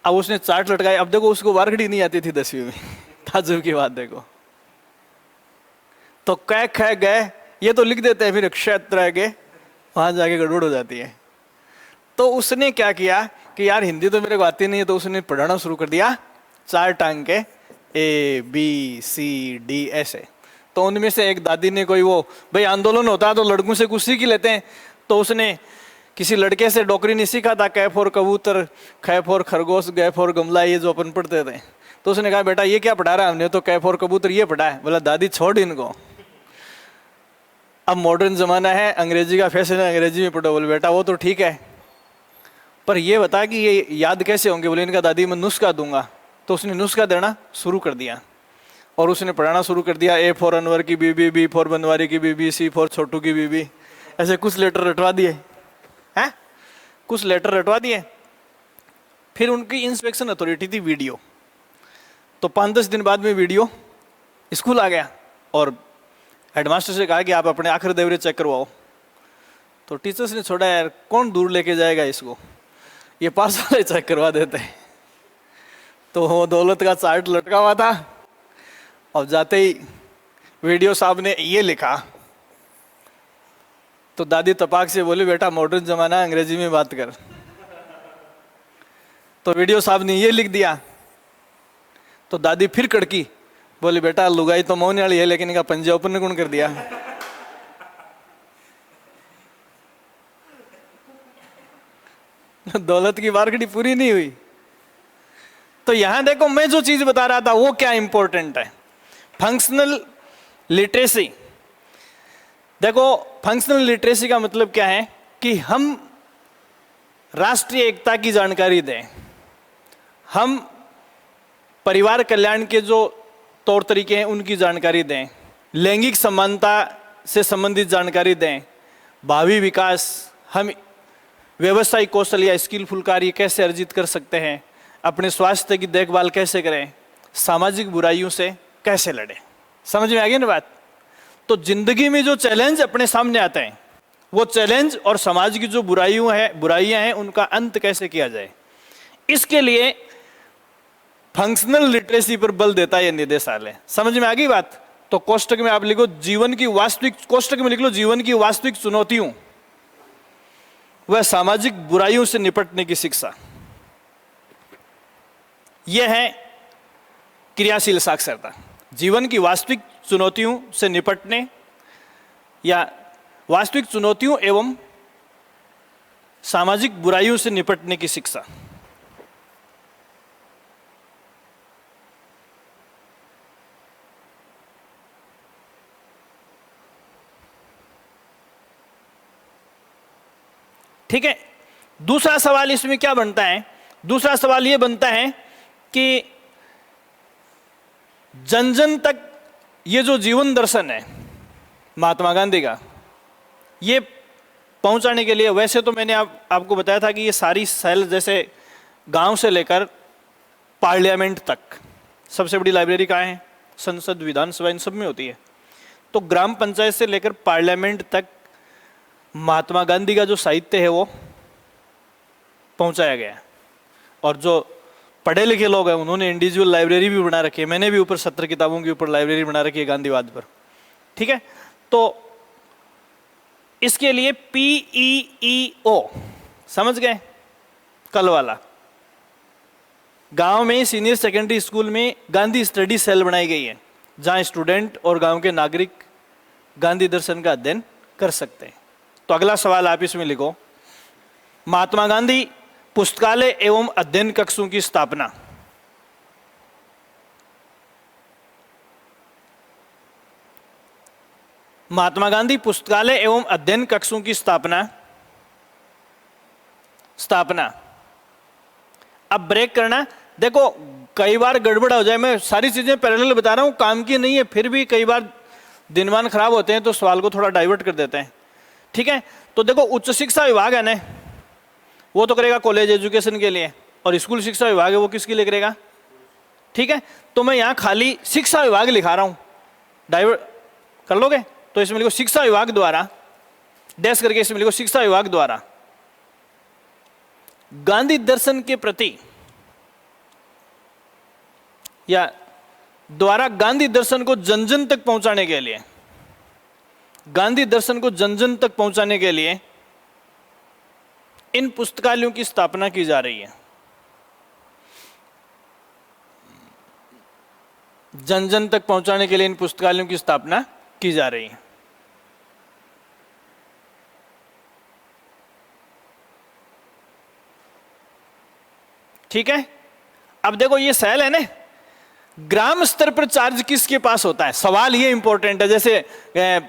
अब उसने चार्ट लटकाए। अब देखो, उसको वारगड़ी नहीं आती थी 10वीं में। ताजुब की बात देखो। तो कै ख गए ये तो लिख देते हैं, फिर क्षेत्र के वहां जाके गड़बड़ हो जाती है। तो उसने क्या किया कि यार हिंदी तो मेरे को आती नहीं है, तो उसने पढ़ाना शुरू कर दिया 4 टांग के ABCD ऐसे। तो उनमें से एक दादी ने, कोई वो भाई आंदोलन होता है तो लड़कों से कुछ सीख लेते हैं, तो उसने किसी लड़के से डोकरी नहीं सीखा था, कै फॉर कबूतर, ख फॉर खरगोश, ग फॉर गमला, ये जो अपन पढ़ते थे। तो उसने कहा, बेटा ये क्या पढ़ा रहा है हमने, तो कै फॉर कबूतर ये पढ़ा है। बोला, दादी छोड़ इनको, अब मॉडर्न जमाना है, अंग्रेजी का फैशन है, अंग्रेजी में पढ़ो। बोले, बेटा वो तो ठीक है, पर ये बता कि ये याद कैसे होंगे। बोले, इनका दादी मैं नुस्खा दूंगा। तो उसने नुस्खा देना शुरू कर दिया और उसने पढ़ाना शुरू कर दिया। A फॉर अनवर की बीबी, B फॉर बनवारी की बीबी, C फॉर छोटू की बीबी, ऐसे कुछ लेटर रटवा दिए हैं, कुछ लेटर रटवा दिए। फिर उनकी इंस्पेक्शन अथॉरिटी थी वीडियो। तो 5-10 दिन बाद में वीडियो स्कूल आ गया और हेडमास्टर से कहा कि आप अपने आखिर देवरे चेक करवाओ। तो टीचर्स ने छोड़ा, यार कौन दूर लेके जाएगा इसको, ये पास वाले चेक करवा देते हैं। तो वो दौलत का चार्ट लटका हुआ था और जाते ही वीडियो साहब ने ये लिखा। तो दादी तपाक से बोली, बेटा मॉडर्न जमाना, अंग्रेजी में बात कर। तो वीडियो साहब ने ये लिख दिया। तो दादी फिर कड़की, बोली, बेटा लुगाई तो मोहने वाली है, लेकिन इनका पंजा ऊपर ने कौन कर दिया। दौलत की बारगड़ी पूरी नहीं हुई, तो यहां देखो मैं जो चीज बता रहा था वो क्या इंपॉर्टेंट है, फंक्शनल लिटरेसी। देखो फंक्शनल लिटरेसी का मतलब क्या है कि हम राष्ट्रीय एकता की जानकारी दें, हम परिवार कल्याण के जो तौर तरीके हैं उनकी जानकारी दें, लैंगिक समानता से संबंधित जानकारी दें, भावी विकास, हम व्यवसायिक कौशल या स्किलफुल कार्य कैसे अर्जित कर सकते हैं, अपने स्वास्थ्य की देखभाल कैसे करें, सामाजिक बुराइयों से कैसे लड़ें। समझ में आ गई ना बात? तो जिंदगी में जो चैलेंज अपने सामने आते हैं वो चैलेंज और समाज की जो बुराइयां हैं उनका अंत कैसे किया जाए, इसके लिए फंक्शनल लिटरेसी पर बल देता है यह निदेशालय। समझ में आ गई बात? तो कोष्टक में आप लिखो जीवन की वास्तविक, कोष्टक में लिख लो जीवन की वास्तविक चुनौतियों वह सामाजिक बुराइयों से निपटने की शिक्षा। यह है क्रियाशील साक्षरता, जीवन की वास्तविक चुनौतियों से निपटने या वास्तविक चुनौतियों एवं सामाजिक बुराइयों से निपटने की शिक्षा। ठीक है, दूसरा सवाल इसमें क्या बनता है? दूसरा सवाल यह बनता है कि जन जन तक ये जो जीवन दर्शन है महात्मा गांधी का, ये पहुंचाने के लिए, वैसे तो मैंने आपको बताया था कि ये सारी सेल जैसे गांव से लेकर पार्लियामेंट तक, सबसे बड़ी लाइब्रेरी कहाँ है? संसद, विधानसभा, इन सब में होती है। तो ग्राम पंचायत से लेकर पार्लियामेंट तक महात्मा गांधी का जो साहित्य है वो पहुंचाया गया। और जो पढ़े लिखे लोग हैं उन्होंने इंडिविजुअल लाइब्रेरी भी बना रखी है। मैंने भी ऊपर 70 किताबों के ऊपर लाइब्रेरी बना रखी है गांधीवाद पर। ठीक है, तो इसके लिए PEEO, समझ गए? कल वाला गांव में सीनियर सेकेंडरी स्कूल में गांधी स्टडी सेल बनाई गई है जहां स्टूडेंट और गांव के नागरिक गांधी दर्शन का अध्ययन कर सकते हैं। तो अगला सवाल आप इसमें लिखो, महात्मा गांधी पुस्तकालय एवं अध्ययन कक्षों की स्थापना। महात्मा गांधी पुस्तकालय एवं अध्ययन कक्षों की स्थापना। अब ब्रेक करना। देखो कई बार गड़बड़ हो जाए, मैं सारी चीजें पैरेलल बता रहा हूं, काम की नहीं है, फिर भी कई बार दिनमान खराब होते हैं तो सवाल को थोड़ा डाइवर्ट कर देते हैं। ठीक है, तो देखो उच्च शिक्षा विभाग है ना, वो तो करेगा कॉलेज एजुकेशन के लिए, और स्कूल शिक्षा विभाग है वो किसके लिए करेगा? ठीक है, तो मैं यहां खाली शिक्षा विभाग लिखा रहा हूं, डाइवर्ट कर लोगे? तो इसमें लिखो शिक्षा विभाग द्वारा, डैश करके इसमें लिखो शिक्षा विभाग द्वारा गांधी दर्शन के प्रति या द्वारा गांधी दर्शन को जन जन तक पहुंचाने के लिए, गांधी दर्शन को जन जन तक पहुंचाने के लिए इन पुस्तकालयों की स्थापना की जा रही है। जन जन तक पहुंचाने के लिए इन पुस्तकालयों की स्थापना की जा रही है। ठीक है, अब देखो ये सेल है ना, ग्राम स्तर पर चार्ज किसके पास होता है? सवाल ये इंपॉर्टेंट है। जैसे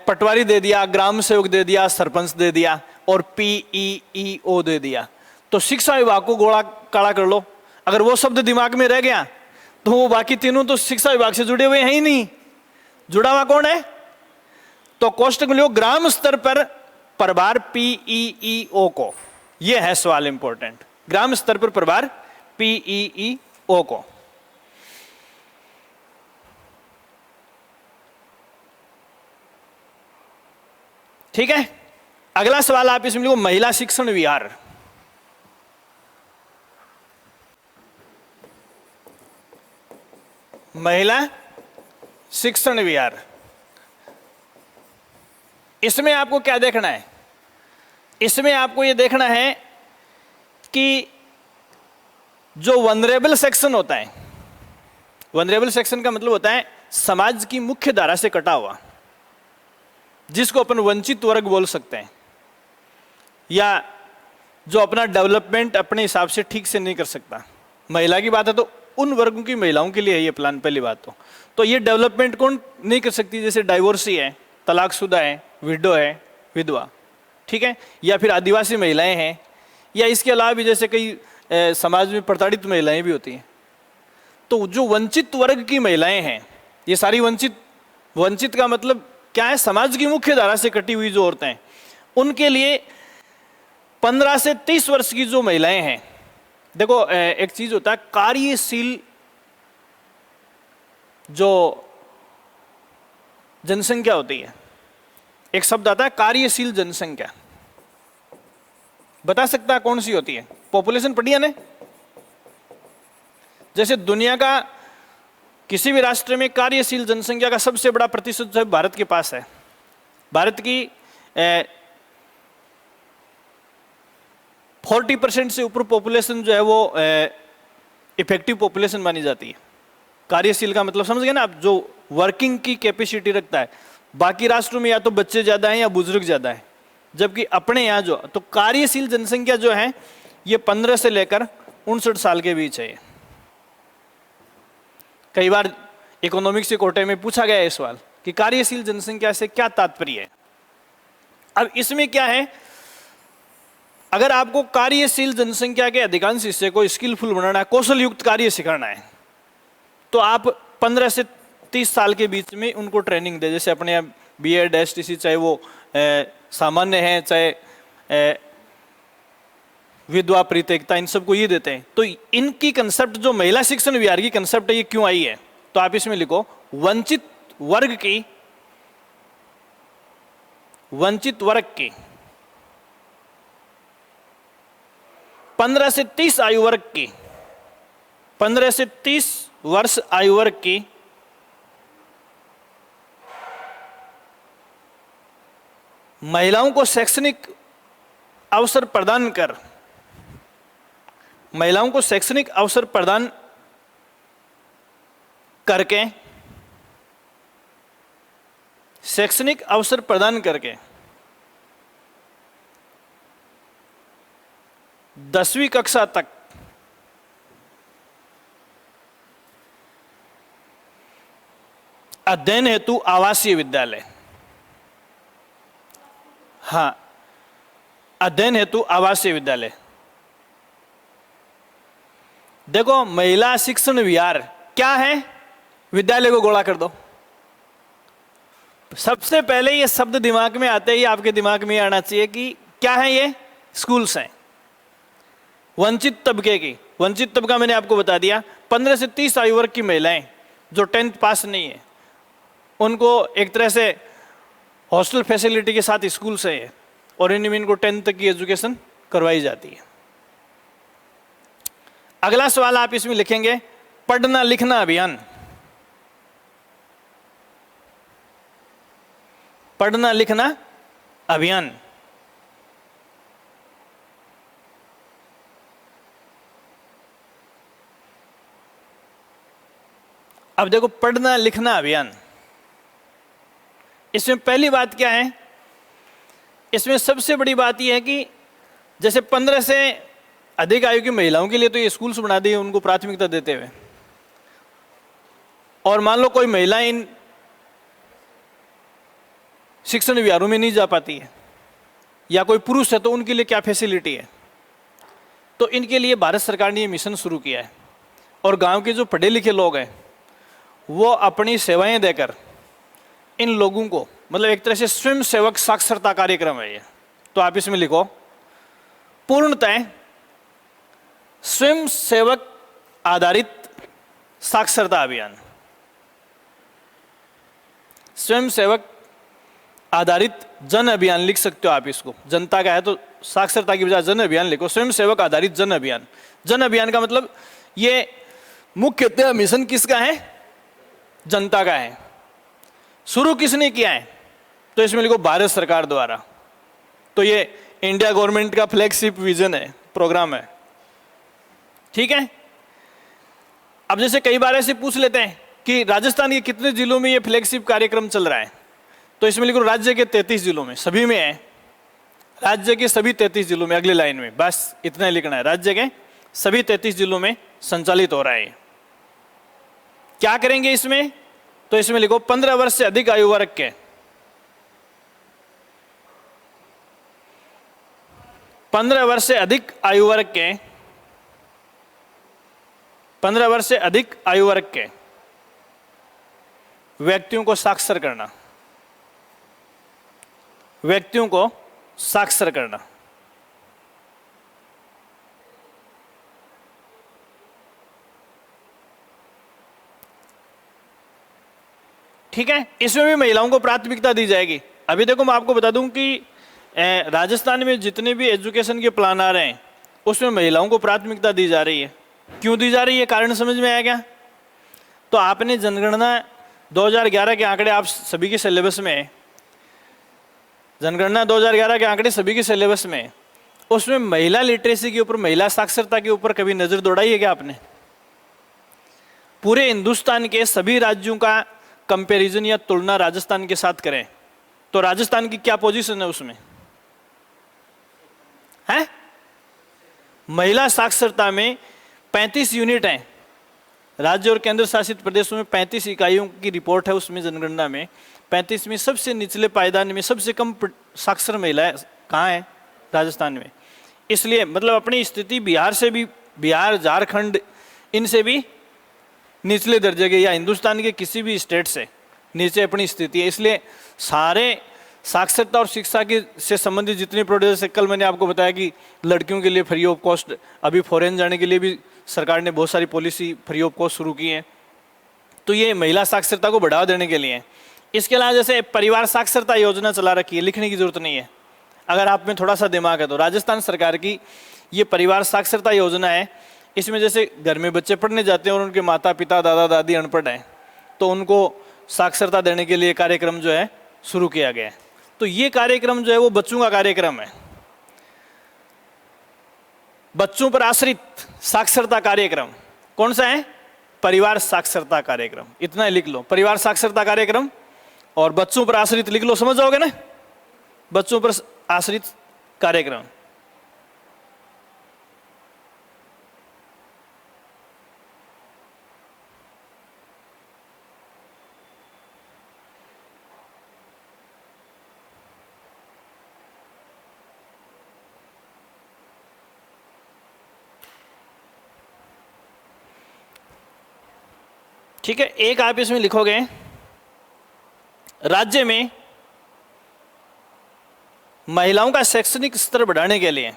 पटवारी दे दिया, ग्राम सेवक दे दिया, सरपंच दे दिया और PEEO दे दिया, तो शिक्षा विभाग को गोला काला कर लो। अगर वो शब्द दिमाग में रह गया तो वो बाकी तीनों तो शिक्षा विभाग से जुड़े हुए हैं ही नहीं। जुड़ा हुआ कौन है? तो कोष्टक में लिखो ग्राम स्तर पर प्रभार PEEO को। यह है सवाल इंपॉर्टेंट, ग्राम स्तर पर प्रभार PEEO को। ठीक है, अगला सवाल आप इसमें लिखो महिला शिक्षण विहार। महिला शिक्षण विहार, इसमें आपको क्या देखना है? इसमें आपको यह देखना है कि जो वनरेबल सेक्शन होता है, वनरेबल सेक्शन का मतलब होता है समाज की मुख्य धारा से कटा हुआ, जिसको अपन वंचित वर्ग बोल सकते हैं, या जो अपना डेवलपमेंट अपने हिसाब से ठीक से नहीं कर सकता। महिला की बात है तो उन वर्गों की महिलाओं के लिए है ये प्लान, पहली बात तो ये डेवलपमेंट कौन नहीं कर सकती? जैसे डाइवोर्सी है, तलाकशुदा है, विडो है, विधवा, ठीक है, या फिर आदिवासी महिलाएं हैं, या इसके अलावा भी जैसे कई समाज में प्रताड़ित महिलाएं भी होती हैं। तो जो वंचित वर्ग की महिलाएं हैं, ये सारी वंचित का मतलब क्या है? समाज की मुख्य धारा से कटी हुई जो औरतें हैं, उनके लिए 15 से 30 वर्ष की जो महिलाएं हैं, देखो एक चीज होता है कार्यशील जो जनसंख्या होती है, एक शब्द आता है कार्यशील जनसंख्या, बता सकता है कौन सी होती है? पॉपुलेशन पढ़ी है ना? जैसे दुनिया का किसी भी राष्ट्र में कार्यशील जनसंख्या का सबसे बड़ा प्रतिशत जो है भारत के पास है। भारत की 40% से ऊपर पॉपुलेशन जो है वो इफेक्टिव पॉपुलेशन मानी जाती है। कार्यशील का मतलब समझ गए ना आप, जो वर्किंग की कैपेसिटी रखता है। बाकी राष्ट्रों में या तो बच्चे ज्यादा हैं या बुजुर्ग ज्यादा है, जबकि अपने यहाँ जो तो कार्यशील जनसंख्या जो है ये 15 से लेकर 59 साल के बीच है। कई बार इकोनॉमिक्स के कोटे में पूछा गया है सवाल कि कार्यशील जनसंख्या से क्या तात्पर्य है। अब इसमें क्या है, अगर आपको कार्यशील जनसंख्या के अधिकांश हिस्से को स्किलफुल बनाना है, कौशल युक्त कार्य सिखाना है, तो आप 15 से 30 साल के बीच में उनको ट्रेनिंग दे। जैसे अपने यहाँ बीएड एसटीसी, चाहे वो सामान्य है चाहे विधवा परित्यक्ता, इन सबको ये देते हैं। तो इनकी कंसेप्ट जो महिला शिक्षण विहार की कंसेप्ट है, ये क्यों आई है? तो आप इसमें लिखो वंचित वर्ग की 15 से 30 आयु वर्ग की 15 से 30 वर्ष आयु वर्ग की महिलाओं को शैक्षणिक अवसर प्रदान कर, महिलाओं को शैक्षणिक अवसर प्रदान करके, शैक्षणिक अवसर प्रदान करके 10वीं कक्षा तक अध्ययन हेतु आवासीय विद्यालय, हाँ, अध्ययन हेतु आवासीय विद्यालय। देखो महिला शिक्षण विहार क्या है? विद्यालय को गोला कर दो। सबसे पहले ये शब्द दिमाग में आते ही आपके दिमाग में आना चाहिए कि क्या है ये? स्कूल्स हैं। वंचित तबके की, वंचित तबका मैंने आपको बता दिया, 15 से 30 आयु वर्ग की महिलाएं जो 10th पास नहीं है, उनको एक तरह से हॉस्टल फैसिलिटी के साथ स्कूल से है और इनमें इनको 10th तक की एजुकेशन करवाई जाती है। अगला सवाल आप इसमें लिखेंगे पढ़ना लिखना अभियान। पढ़ना लिखना अभियान। अब देखो पढ़ना लिखना अभियान, इसमें पहली बात क्या है? इसमें सबसे बड़ी बात यह है कि जैसे 15 से अधिक आयु की महिलाओं के लिए तो ये स्कूल्स बना दिए उनको प्राथमिकता देते हुए, और मान लो कोई महिला इन शिक्षण विहारों में नहीं जा पाती है या कोई पुरुष है, तो उनके लिए क्या फैसिलिटी है? तो इनके लिए भारत सरकार ने ये मिशन शुरू किया है और गांव के जो पढ़े लिखे लोग हैं वो अपनी सेवाएं देकर इन लोगों को, मतलब एक तरह से स्वयं सेवक साक्षरता कार्यक्रम है ये। तो आप इसमें लिखो पूर्णतः स्वयं सेवक आधारित साक्षरता अभियान। स्वयं सेवक आधारित जन अभियान लिख सकते हो आप इसको, जनता का है तो साक्षरता की बजाय जन अभियान लिखो, स्वयं सेवक आधारित जन अभियान। जन अभियान का मतलब ये मुख्यतः मिशन किसका है? जनता का है। शुरू किसने किया है? तो इसमें लिखो भारत सरकार द्वारा। तो ये इंडिया गवर्नमेंट का फ्लैगशिप विजन है, प्रोग्राम है, ठीक है। अब जैसे कई बार ऐसे पूछ लेते हैं कि राजस्थान के कितने जिलों में ये फ्लैगशिप कार्यक्रम चल रहा है, तो इसमें लिखो राज्य के 33 जिलों में, सभी में है, राज्य के सभी 33 जिलों में। अगली लाइन में बस इतना ही लिखना है, राज्य के सभी 33 जिलों में संचालित हो रहा है। क्या करेंगे इसमें? तो इसमें लिखो 15 वर्ष से अधिक आयु वर्ग के, 15 वर्ष से अधिक आयु वर्ग के, 15 वर्ष से अधिक आयु वर्ग के व्यक्तियों को साक्षर करना, व्यक्तियों को साक्षर करना। ठीक है, इसमें भी महिलाओं को प्राथमिकता दी जाएगी। अभी देखो मैं आपको बता दूं कि राजस्थान में जितने भी एजुकेशन के प्लान आ रहे हैं उसमें महिलाओं को प्राथमिकता दी जा रही है। क्यों दी जा रही है, कारण समझ में आया क्या? तो आपने जनगणना 2011 के आंकड़े आप सभी के सिलेबस में, जनगणना 2011 के आंकड़े सभी के सिलेबस में, उसमें महिला लिटरेसी के ऊपर, महिला साक्षरता के ऊपर कभी नजर दौड़ाई है क्या आपने? पूरे हिंदुस्तान के सभी राज्यों का कंपैरिजन या तुलना राजस्थान के साथ करें तो राजस्थान की क्या पोजीशन है उसमें? है महिला साक्षरता में 35 यूनिट हैं। राज्य और केंद्र शासित प्रदेशों में 35 इकाइयों की रिपोर्ट है, उसमें जनगणना में 35 में सबसे निचले पायदान में सबसे कम साक्षर महिलाएं कहाँ है? राजस्थान में। इसलिए मतलब अपनी स्थिति बिहार से भी, बिहार, झारखंड, इनसे भी निचले दर्जे के या हिंदुस्तान के किसी भी स्टेट से नीचे अपनी स्थिति है। इसलिए सारे साक्षरता और शिक्षा के से संबंधित जितने प्रोजेक्ट, कल मैंने आपको बताया कि लड़कियों के लिए फ्री ऑफ कॉस्ट, अभी फॉरेन जाने के लिए भी सरकार ने बहुत सारी पॉलिसी फ्री ऑफ कॉस्ट शुरू की है। तो ये महिला साक्षरता को बढ़ावा देने के लिए। इसके अलावा जैसे परिवार साक्षरता योजना चला रखी है, लिखने की जरूरत नहीं है, अगर आप में थोड़ा सा दिमाग है तो। राजस्थान सरकार की ये परिवार साक्षरता योजना है। इसमें जैसे घर में बच्चे पढ़ने जाते हैं और उनके माता पिता, दादा दादी अनपढ़ हैं, तो उनको साक्षरता देने के लिए कार्यक्रम जो है शुरू किया गया है। तो ये कार्यक्रम जो है वो बच्चों का कार्यक्रम है, बच्चों पर आश्रित साक्षरता कार्यक्रम। कौन सा है? परिवार साक्षरता कार्यक्रम। इतना लिख लो, परिवार साक्षरता कार्यक्रम और बच्चों पर आश्रित लिख लो, समझ जाओगे ना? बच्चों पर आश्रित कार्यक्रम। ठीक है, एक आप इसमें लिखोगे, राज्य में महिलाओं का शैक्षणिक स्तर बढ़ाने के लिए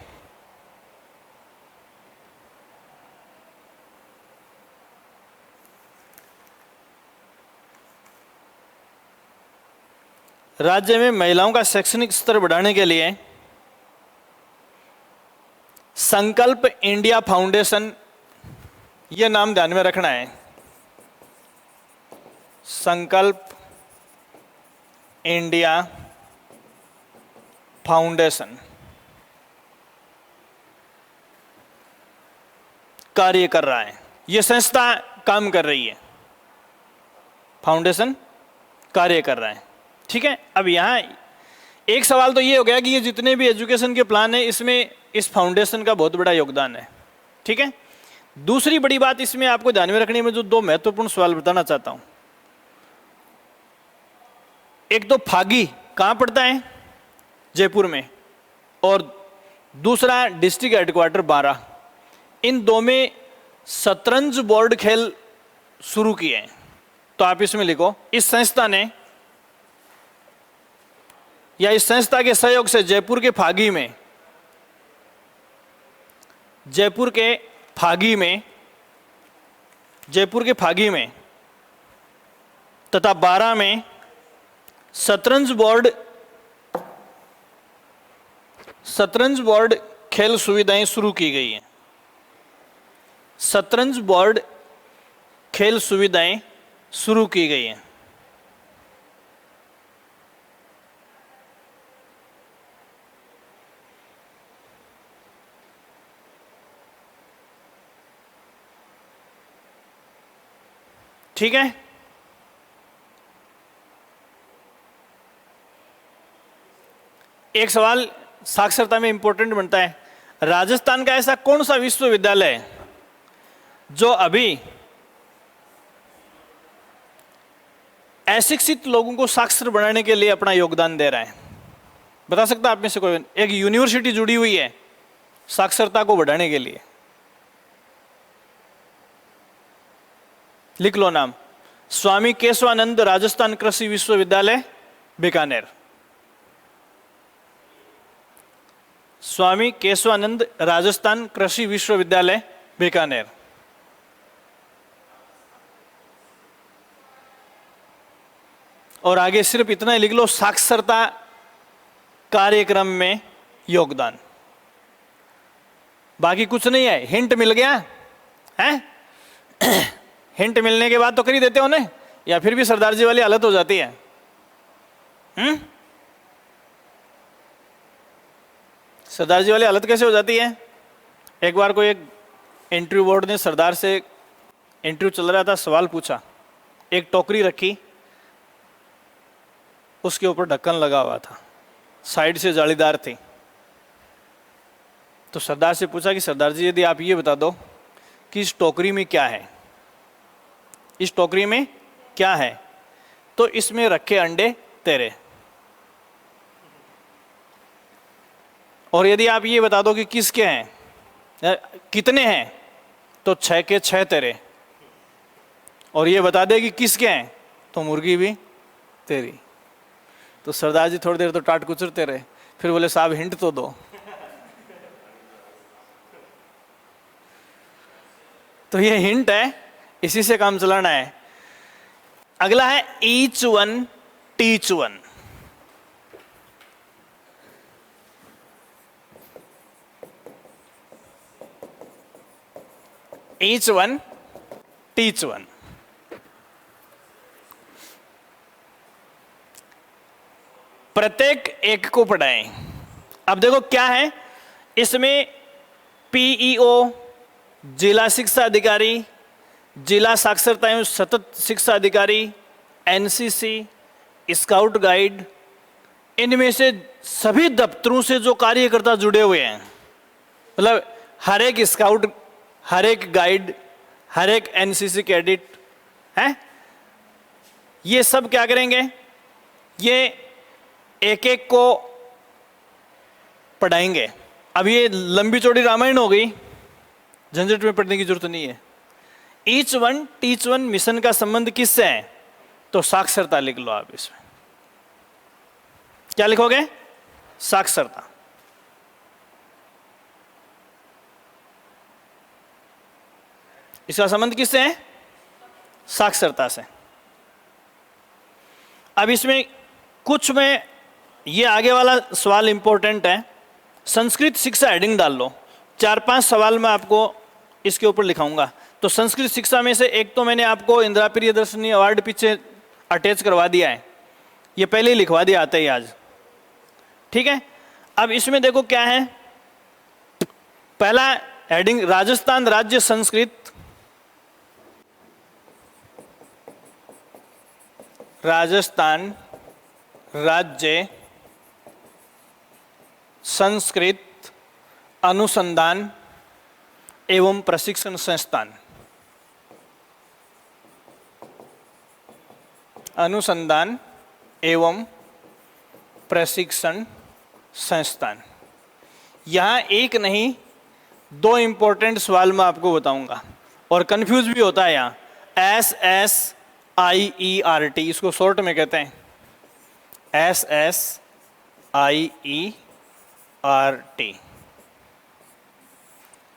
राज्य में महिलाओं का शैक्षणिक स्तर बढ़ाने के लिए संकल्प इंडिया फाउंडेशन, यह नाम ध्यान में रखना है, संकल्प इंडिया फाउंडेशन कार्य कर रहा है। यह संस्था काम कर रही है, फाउंडेशन कार्य कर रहा है। ठीक है, अब यहां एक सवाल तो ये हो गया कि ये जितने भी एजुकेशन के प्लान है इसमें इस फाउंडेशन का बहुत बड़ा योगदान है। ठीक है, दूसरी बड़ी बात इसमें आपको ध्यान में रखने में जो दो महत्वपूर्ण सवाल बताना चाहता हूं। एक तो फागी कहां पड़ता है? जयपुर में, और दूसरा डिस्ट्रिक्ट हेडक्वार्टर 12। इन दो में शतरंज बोर्ड खेल शुरू किए हैं। तो आप इसमें लिखो, इस संस्था ने या इस संस्था के सहयोग से जयपुर के फागी में, जयपुर के फागी में तथा 12 में शतरंज बोर्ड खेल सुविधाएं शुरू की गई हैं। शतरंज बोर्ड खेल सुविधाएं शुरू की गई हैं। ठीक है, एक सवाल साक्षरता में इंपॉर्टेंट बनता है, राजस्थान का ऐसा कौन सा विश्वविद्यालय है जो अभी अशिक्षित लोगों को साक्षर बनाने के लिए अपना योगदान दे रहा है? बता सकता आप में से कोई? एक यूनिवर्सिटी जुड़ी हुई है साक्षरता को बढ़ाने के लिए, लिख लो नाम। स्वामी केशवानंद राजस्थान कृषि विश्वविद्यालय बीकानेर। स्वामी केशवानंद राजस्थान कृषि विश्वविद्यालय बीकानेर। और आगे सिर्फ इतना ही लिख लो, साक्षरता कार्यक्रम में योगदान। बाकी कुछ नहीं है। हिंट मिल गया है? हिंट मिलने के बाद तो कर ही देते हो ना, या फिर भी सरदार जी वाली हालत हो जाती है? सरदार जी वाली हालत कैसे हो जाती है? एक बार कोई एक इंटरव्यू बोर्ड ने सरदार से, इंटरव्यू चल रहा था, सवाल पूछा, एक टोकरी रखी, उसके ऊपर ढक्कन लगा हुआ था, साइड से जालीदार थी। तो सरदार से पूछा कि सरदार जी यदि आप ये बता दो कि इस टोकरी में क्या है, इस टोकरी में क्या है? तो इसमें रखे अंडे तेरे। और यदि आप ये बता दो कि किसके हैं, कितने हैं, तो 6 के 6 तेरे। और ये बता दे कि किसके हैं, तो मुर्गी भी तेरी। तो सरदार जी थोड़ी देर तो टाट कुचरते रहे, फिर बोले साहब हिंट तो दो। तो ये हिंट है, इसी से काम चलाना है। अगला है each one teach one. Each one teach one. प्रत्येक एक को पढ़ाएं। अब देखो क्या है इसमें, पीईओ, जिला शिक्षा अधिकारी, जिला साक्षरता एवं सतत शिक्षा अधिकारी, एनसीसी, स्काउट गाइड, इनमें से सभी दफ्तरों से जो कार्यकर्ता जुड़े हुए हैं, मतलब हर एक स्काउट, हर एक गाइड, हर एक एनसीसी कैडेट है, ये सब क्या करेंगे, ये एक एक को पढ़ाएंगे। अब ये लंबी चौड़ी रामायण हो गई, झंझट में पढ़ने की जरूरत नहीं है। Each one teach one mission का संबंध किससे है, तो साक्षरता लिख लो आप। इसमें क्या लिखोगे, साक्षरता। इसका संबंध किससे है, साक्षरता से। अब इसमें कुछ में, ये आगे वाला सवाल इंपॉर्टेंट है, संस्कृत शिक्षा हेडिंग डाल लो। 4-5 सवाल मैं आपको इसके ऊपर लिखाऊंगा। तो संस्कृत शिक्षा में से एक तो मैंने आपको इंदिरा प्रियदर्शनी अवार्ड पीछे अटैच करवा दिया है, ये पहले ही लिखवा दिया आते ही आज, ठीक है। अब इसमें देखो क्या है, पहला हेडिंग राजस्थान राज्य संस्कृत, राजस्थान राज्य संस्कृत अनुसंधान एवं प्रशिक्षण संस्थान, अनुसंधान एवं प्रशिक्षण संस्थान। यहां एक नहीं 2 इंपॉर्टेंट सवाल मैं आपको बताऊंगा, और कंफ्यूज भी होता है यहां। SSIERT इसको शॉर्ट में कहते हैं, SSIERT,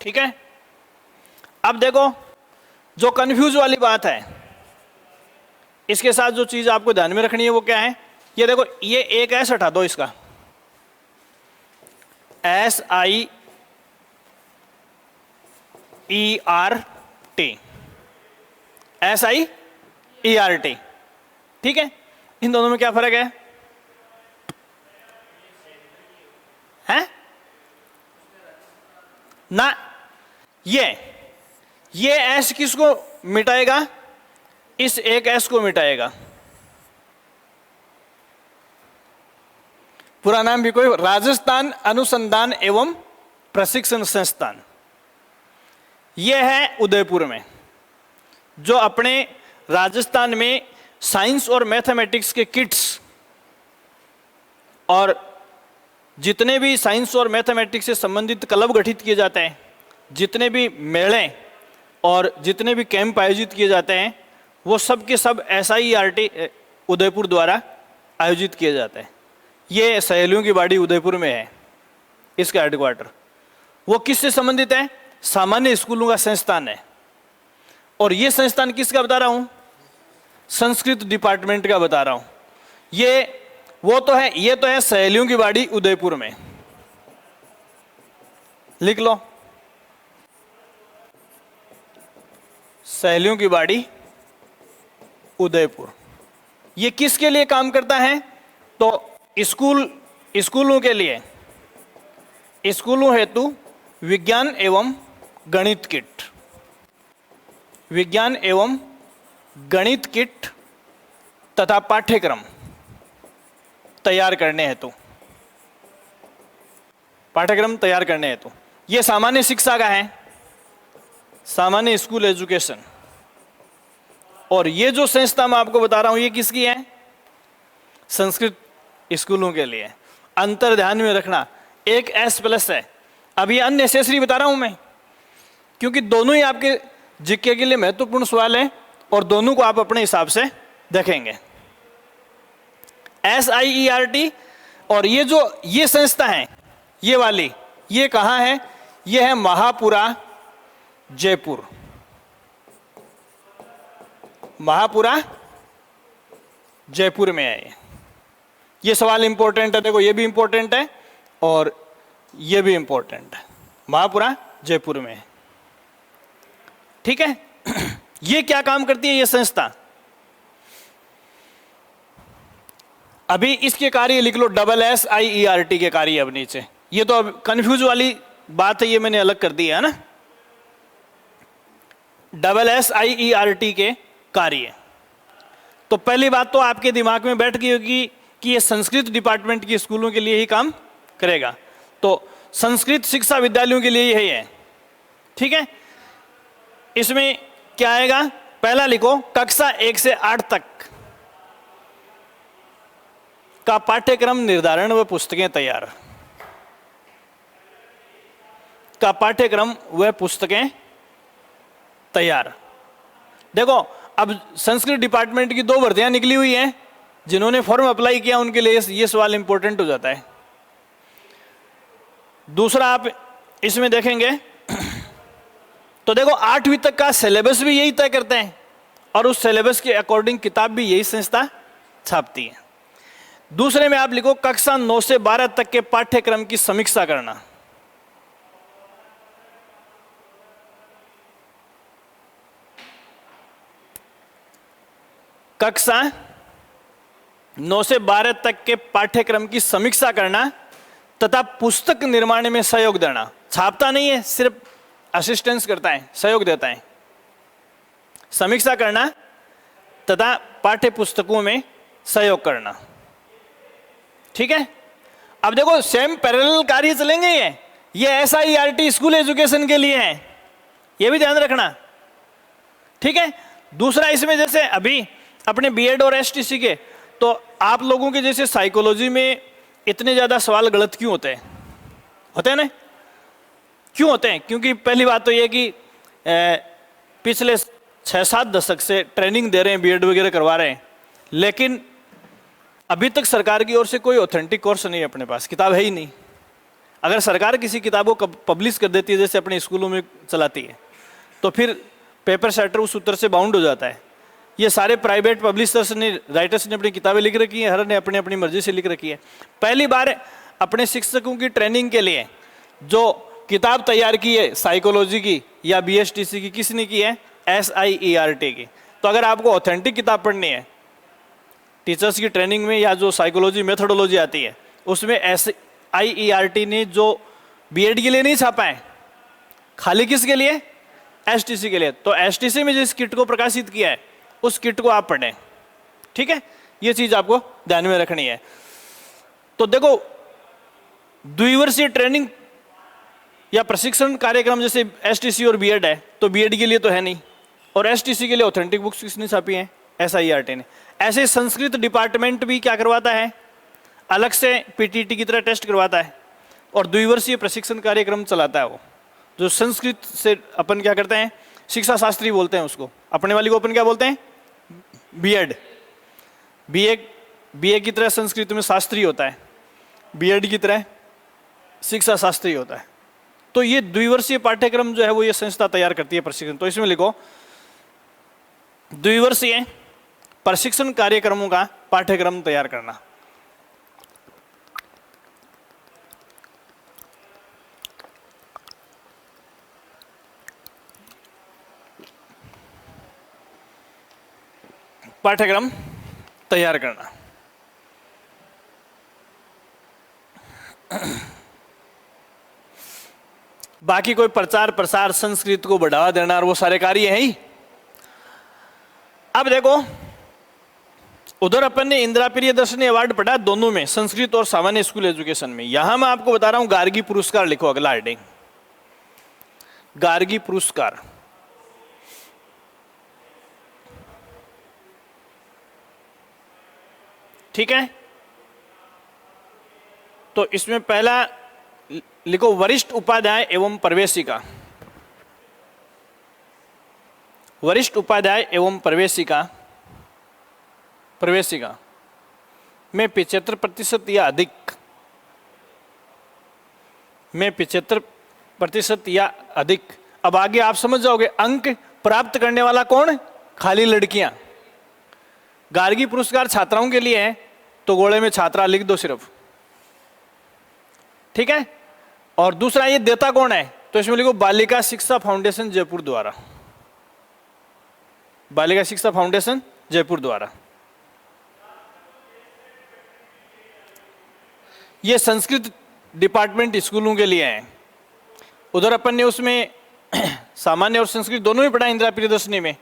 ठीक है। अब देखो जो कंफ्यूज वाली बात है, इसके साथ जो चीज आपको ध्यान में रखनी है वो क्या है, ये देखो, ये एक एस हटा दो इसका, SIERT, SIERT, ठीक है। इन दोनों में क्या फर्क है, हैं? ना, ये एस किसको मिटाएगा, इस एक एस को मिटाएगा। पूरा नाम भी कोई, राजस्थान अनुसंधान एवं प्रशिक्षण संस्थान। यह है उदयपुर में, जो अपने राजस्थान में साइंस और मैथमेटिक्स के किट्स और जितने भी साइंस और मैथमेटिक्स से संबंधित क्लब गठित किए जाते हैं, जितने भी मेले और जितने भी कैंप आयोजित किए जाते हैं, वो सब के सब SIERT उदयपुर द्वारा आयोजित किए जाते हैं। ये सहेलियों की बाड़ी उदयपुर में है, इसका हेडक्वार्टर। वो किससे संबंधित है? सामान्य स्कूलों का संस्थान है। और ये संस्थान किसका बता रहा हूं? संस्कृत डिपार्टमेंट का बता रहा हूं। ये वो तो है, ये तो है सहेलियों की बाड़ी उदयपुर में, लिख लो, सहेलियों की बाड़ी उदयपुर। ये किसके लिए काम करता है? तो स्कूलों के लिए, स्कूलों हेतु विज्ञान एवं गणित किट, विज्ञान एवं गणित किट तथा पाठ्यक्रम तैयार करने हेतु, पाठ्यक्रम तैयार करने हेतु। यह सामान्य शिक्षा का है, सामान्य स्कूल एजुकेशन। और ये जो संस्था मैं आपको बता रहा हूं, ये किसकी है? संस्कृत स्कूलों के लिए। अंतर ध्यान में रखना, एक S+ है। अब ये अननेसेसरी बता रहा हूं मैं, क्योंकि दोनों ही आपके जीके के लिए महत्वपूर्ण सवाल है और दोनों को आप अपने हिसाब से देखेंगे। SIERT और ये संस्था है, ये वाली, ये कहां है? ये है महापुरा जयपुर। महापुरा जयपुर में है ये सवाल इंपॉर्टेंट है। देखो, ये भी इंपॉर्टेंट है और ये भी इंपॉर्टेंट है। महापुरा जयपुर में है, ठीक है। ये क्या काम करती है ये संस्था? अभी इसके कार्य लिख लो, SSIERT के कार्य। अब नीचे ये तो अब कंफ्यूज वाली बात है, ये मैंने अलग कर दिया है ना। SSIERT के कार्य। तो पहली बात तो आपके दिमाग में बैठ गई होगी कि ये संस्कृत डिपार्टमेंट के स्कूलों के लिए ही काम करेगा। तो संस्कृत शिक्षा विद्यालयों के लिए ही है, ठीक है। इसमें क्या आएगा? पहला लिखो, कक्षा 1 से 8 तक का पाठ्यक्रम निर्धारण व पुस्तकें तैयार, का पाठ्यक्रम व पुस्तकें तैयार। देखो, अब संस्कृत डिपार्टमेंट की 2 भर्तियां निकली हुई हैं। जिन्होंने फॉर्म अप्लाई किया उनके लिए ये सवाल इंपॉर्टेंट हो जाता है। दूसरा आप इसमें देखेंगे तो देखो, 8वीं तक का सिलेबस भी यही तय करते हैं और उस सिलेबस के अकॉर्डिंग किताब भी यही संस्था छापती है। दूसरे में आप लिखो, कक्षा 9 से 12 तक के पाठ्यक्रम की समीक्षा करना। कक्षा 9 से 12 तक के पाठ्यक्रम की समीक्षा करना तथा पुस्तक निर्माण में सहयोग देना। छापता नहीं है, सिर्फ असिस्टेंस करता है, सहयोग देता है। समीक्षा करना तथा पाठ्य पुस्तकों में सहयोग करना, ठीक है। अब देखो, सेम पैरेलल कार्य चलेंगे। ये SIERT स्कूल एजुकेशन के लिए है, ये भी ध्यान रखना, ठीक है। दूसरा, इसमें जैसे अभी अपने BEd और STC के, तो आप लोगों के जैसे साइकोलॉजी में इतने ज़्यादा सवाल गलत क्यों होते हैं? होते हैं ना? क्यों होते हैं? क्योंकि पहली बात तो ये कि पिछले 6-7 दशक से ट्रेनिंग दे रहे हैं, BEd वगैरह करवा रहे हैं, लेकिन अभी तक सरकार की ओर से कोई ऑथेंटिक कोर्स नहीं है अपने पास, किताब है ही नहीं। अगर सरकार किसी किताब को पब्लिश कर देती है, जैसे अपने स्कूलों में चलाती है, तो फिर पेपर सेटर उस उत्तर से बाउंड हो जाता है। ये सारे प्राइवेट पब्लिशर्स ने, राइटर्स ने अपनी किताबें लिख रखी हैं, हर ने अपनी अपनी मर्जी से लिख रखी है। पहली बार अपने शिक्षकों की ट्रेनिंग के लिए जो किताब तैयार की है साइकोलॉजी की या BSTC की, किसने की है? SIERT की। तो अगर आपको ऑथेंटिक किताब पढ़नी है टीचर्स की ट्रेनिंग में, या जो साइकोलॉजी मेथोडोलॉजी आती है उसमें, SIERT ने जो BEd के लिए नहीं छापा है, खाली किसके लिए? STC के लिए। तो STC में जिस किट को प्रकाशित किया है उस किट को आप पढ़ें, ठीक है। ये चीज आपको ध्यान में रखनी है। तो देखो, द्विवर्षीय ट्रेनिंग या प्रशिक्षण कार्यक्रम जैसे STC और BEd है, तो BEd के लिए तो है नहीं, और STC के लिए ऑथेंटिक बुक्स किसने छापी हैं? SIRT ने। ऐसे संस्कृत डिपार्टमेंट भी क्या करवाता है, अलग से PTT की तरह टेस्ट करवाता है और द्विवर्षीय प्रशिक्षण कार्यक्रम चलाता है। वो जो संस्कृत से अपन क्या करते हैं, शिक्षा शास्त्री बोलते हैं उसको, अपने वाली को अपन क्या बोलते हैं, B.Ed। BA की तरह संस्कृत में शास्त्री होता है, B.Ed की तरह शिक्षा शास्त्री होता है। तो ये द्विवर्षीय पाठ्यक्रम जो है वो ये संस्था तैयार करती है प्रशिक्षण। तो इसमें लिखो द्विवर्षीय प्रशिक्षण कार्यक्रमों का पाठ्यक्रम तैयार करना। पाठ्यक्रम तैयार करना। बाकी कोई प्रचार प्रसार, संस्कृत को बढ़ावा देना और वो सारे कार्य हैं ही। अब देखो उधर अपन ने इंदिरा प्रियदर्शनी अवार्ड पढ़ा दोनों में, संस्कृत और सामान्य स्कूल एजुकेशन में। यहां मैं आपको बता रहा हूं गार्गी पुरस्कार लिखो, अगला हेडिंग गार्गी पुरस्कार। ठीक है, तो इसमें पहला लिखो वरिष्ठ उपाध्याय एवं प्रवेशिका। वरिष्ठ उपाध्याय एवं प्रवेशिका में 75% या अधिक, में 75% या अधिक। अब आगे आप समझ जाओगे, अंक प्राप्त करने वाला कौन, खाली लड़कियां। गार्गी पुरस्कार छात्राओं के लिए है तो गोले में छात्रा लिख दो सिर्फ, ठीक है। और दूसरा ये देता कौन है, तो इसमें लिखो बालिका शिक्षा फाउंडेशन जयपुर द्वारा, बालिका शिक्षा फाउंडेशन जयपुर द्वारा। ये संस्कृत डिपार्टमेंट स्कूलों के लिए है। उधर अपन ने उसमें सामान्य और संस्कृत दोनों में पढ़ा इंदिरा प्रियदर्शनी में।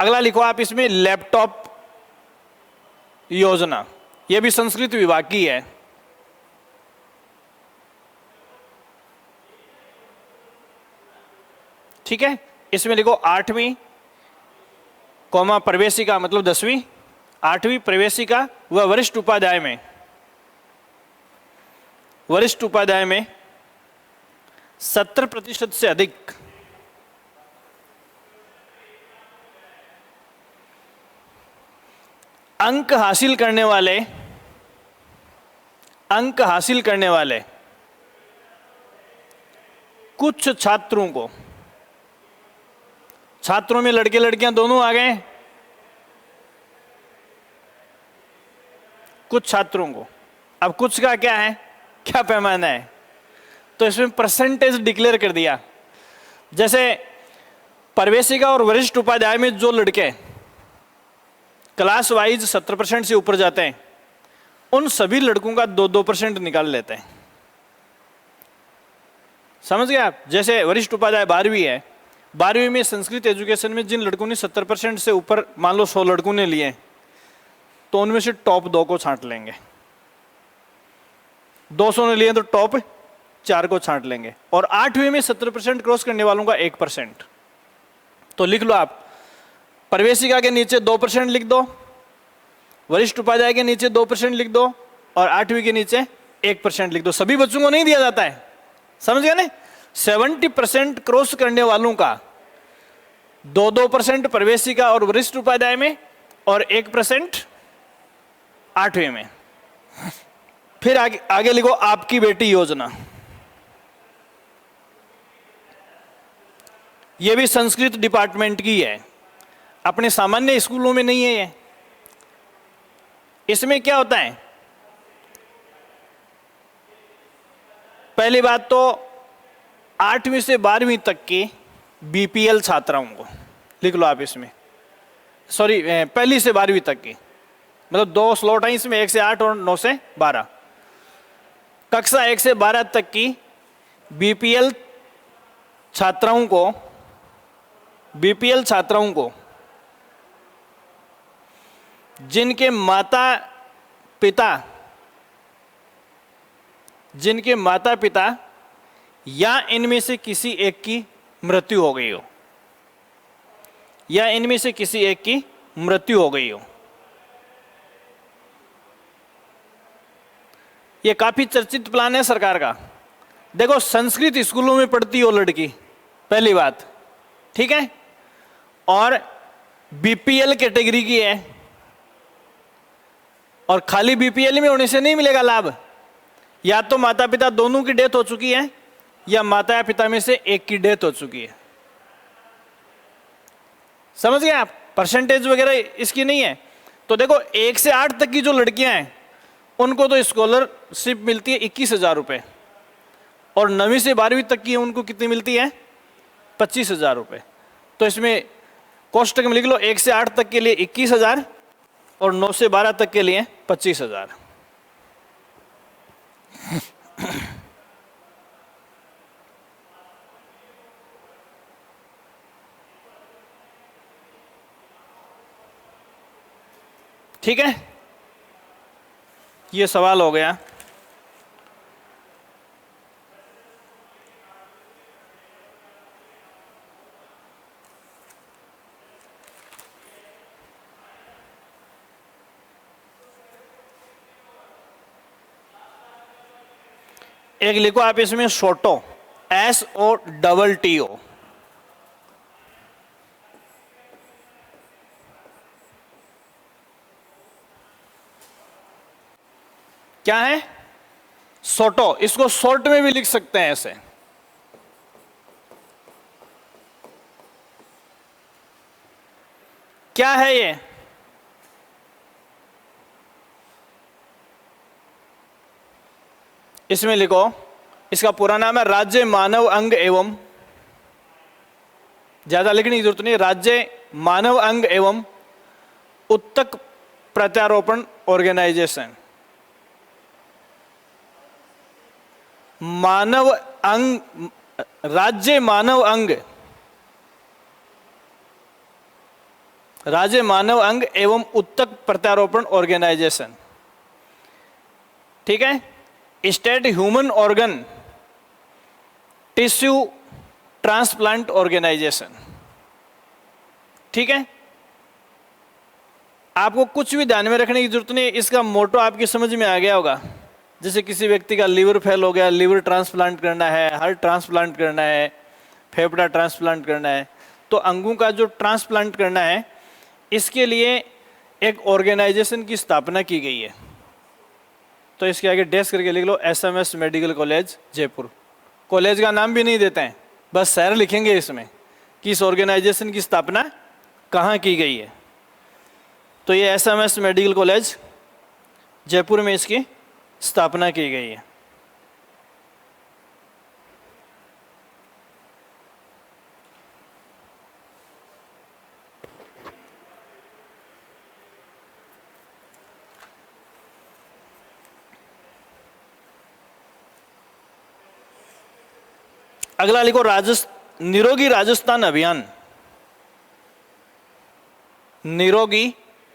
अगला लिखो आप इसमें लैपटॉप योजना, यह भी संस्कृत विभाग की है। ठीक है, इसमें लिखो 8वीं कौमा प्रवेशिका मतलब 10वीं, 8वीं प्रवेशिका व वरिष्ठ उपाध्याय में, वरिष्ठ उपाध्याय में 70% से अधिक अंक हासिल करने वाले कुछ छात्रों को, छात्रों में लड़के लड़कियां दोनों आ गए, कुछ छात्रों को। अब कुछ का क्या है, क्या पैमाना है, तो इसमें परसेंटेज डिक्लेयर कर दिया। जैसे प्रवेशिका और वरिष्ठ उपाध्याय में जो लड़के क्लास वाइज 70% से ऊपर जाते हैं, उन सभी लड़कों का 2-2% निकाल लेते हैं। समझ गए आप। जैसे वरिष्ठ उपाध्याय 12वीं है, 12वीं में संस्कृत एजुकेशन में जिन लड़कों ने 70% से ऊपर, मान लो 100 लड़कों ने लिए, तो उनमें से टॉप 2 को छांट लेंगे। 200 ने लिए तो टॉप 4 को छांट लेंगे। और 8वीं में 70% क्रॉस करने वालों का 1%। तो लिख लो आप, प्रवेशिका के नीचे 2% लिख दो, वरिष्ठ उपाध्याय के नीचे 2% लिख दो, और 8वीं के नीचे 1% लिख दो। सभी बच्चों को नहीं दिया जाता है, समझ गए ना। 70% क्रॉस करने वालों का 2-2% प्रवेशिका और वरिष्ठ उपाध्याय में, और 1% 8वीं में। फिर आगे लिखो आपकी बेटी योजना। यह भी संस्कृत डिपार्टमेंट की है, अपने सामान्य स्कूलों में नहीं है ये। इसमें क्या होता है, पहली बात तो 8वीं से 12वीं तक की BPL छात्राओं को लिख लो आप इसमें, सॉरी पहली से 12वीं तक की, मतलब 2 स्लॉट हैं इसमें, 1 से 8 और 9 से 12। कक्षा 1 से 12 तक की BPL छात्राओं को जिनके माता पिता या इनमें से किसी एक की मृत्यु हो गई हो, या इनमें से किसी एक की मृत्यु हो गई हो। ये काफी चर्चित प्लान है सरकार का। देखो, संस्कृत स्कूलों में पढ़ती हो लड़की, पहली बात, ठीक है, और बीपीएल कैटेगरी की है, और खाली बीपीएल में होने से नहीं मिलेगा लाभ। या तो माता पिता दोनों की डेथ हो चुकी है, या माता या पिता में से एक की डेथ हो चुकी है। समझ गए आप? परसेंटेज वगैरह इसकी नहीं है। तो देखो, 1 से 8 तक की जो लड़कियां हैं उनको तो स्कॉलरशिप मिलती है 21,000 रुपये, और 9वीं से 12वीं तक की उनको कितनी मिलती है? 25,000 रुपये। तो इसमें कोष्टक में लिख लो, 1 से 8 तक के लिए 21,000 और 9 से 12 तक के लिए 25,000। ठीक है, ये सवाल हो गया। एक लिखो आप इसमें सोटो, SOTTO। क्या है? सोटो। इसको शॉर्ट में भी लिख सकते हैं ऐसे। क्या है ये? इसमें लिखो, इसका पूरा नाम है राज्य मानव अंग एवं, ज्यादा लिखने की जरूरत नहीं, राज्य मानव अंग एवं उत्तक प्रत्यारोपण ऑर्गेनाइजेशन। मानव अंग, राज्य मानव अंग, राज्य मानव अंग एवं उत्तक प्रत्यारोपण ऑर्गेनाइजेशन, ठीक है। State human organ tissue transplant organisation, ठीक है। आपको कुछ भी ध्यान में रखने की जरूरत नहीं, इसका मोटो आपकी समझ में आ गया होगा। जैसे किसी व्यक्ति का लीवर फेल हो गया, लीवर ट्रांसप्लांट करना है, हार्ट ट्रांसप्लांट करना है, फेफड़ा ट्रांसप्लांट करना है, तो अंगों का जो ट्रांसप्लांट करना है, इसके लिए एक ऑर्गेनाइजेशन की स्थापना की गई है। तो इसके आगे डैश करके लिख लो, SMS medical college Jaipur. College का नाम भी नहीं देते हैं, बस शहर लिखेंगे इसमें कि इस ऑर्गेनाइजेशन की स्थापना कहाँ की गई है। तो ये SMS मेडिकल कॉलेज जयपुर में इसकी स्थापना की गई है। अगला लिखो, निरोगी राजस्थान अभियान। निरोगी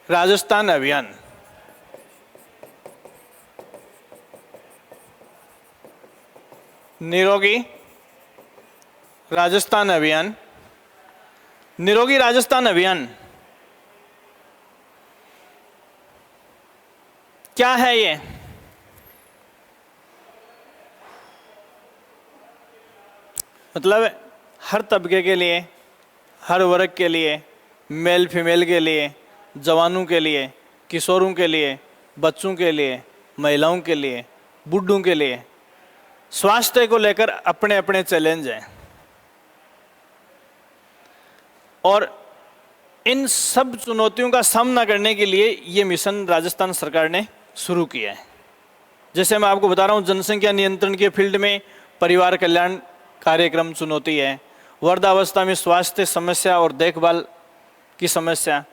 राजस्थान अभियान, निरोगी राजस्थान अभियान। निरोगी राजस्थान अभियान क्या है ये? मतलब हर तबके के लिए, हर वर्ग के लिए, मेल फीमेल के लिए, जवानों के लिए, किशोरों के लिए, बच्चों के लिए, महिलाओं के लिए, बूढ़ों के लिए स्वास्थ्य को लेकर अपने अपने चैलेंज हैं, और इन सब चुनौतियों का सामना करने के लिए ये मिशन राजस्थान सरकार ने शुरू किया है। जैसे मैं आपको बता रहा हूँ, जनसंख्या नियंत्रण के फील्ड में परिवार कल्याण कार्यक्रम चुनौती है, वृद्धावस्था में स्वास्थ्य समस्या और देखभाल की समस्या,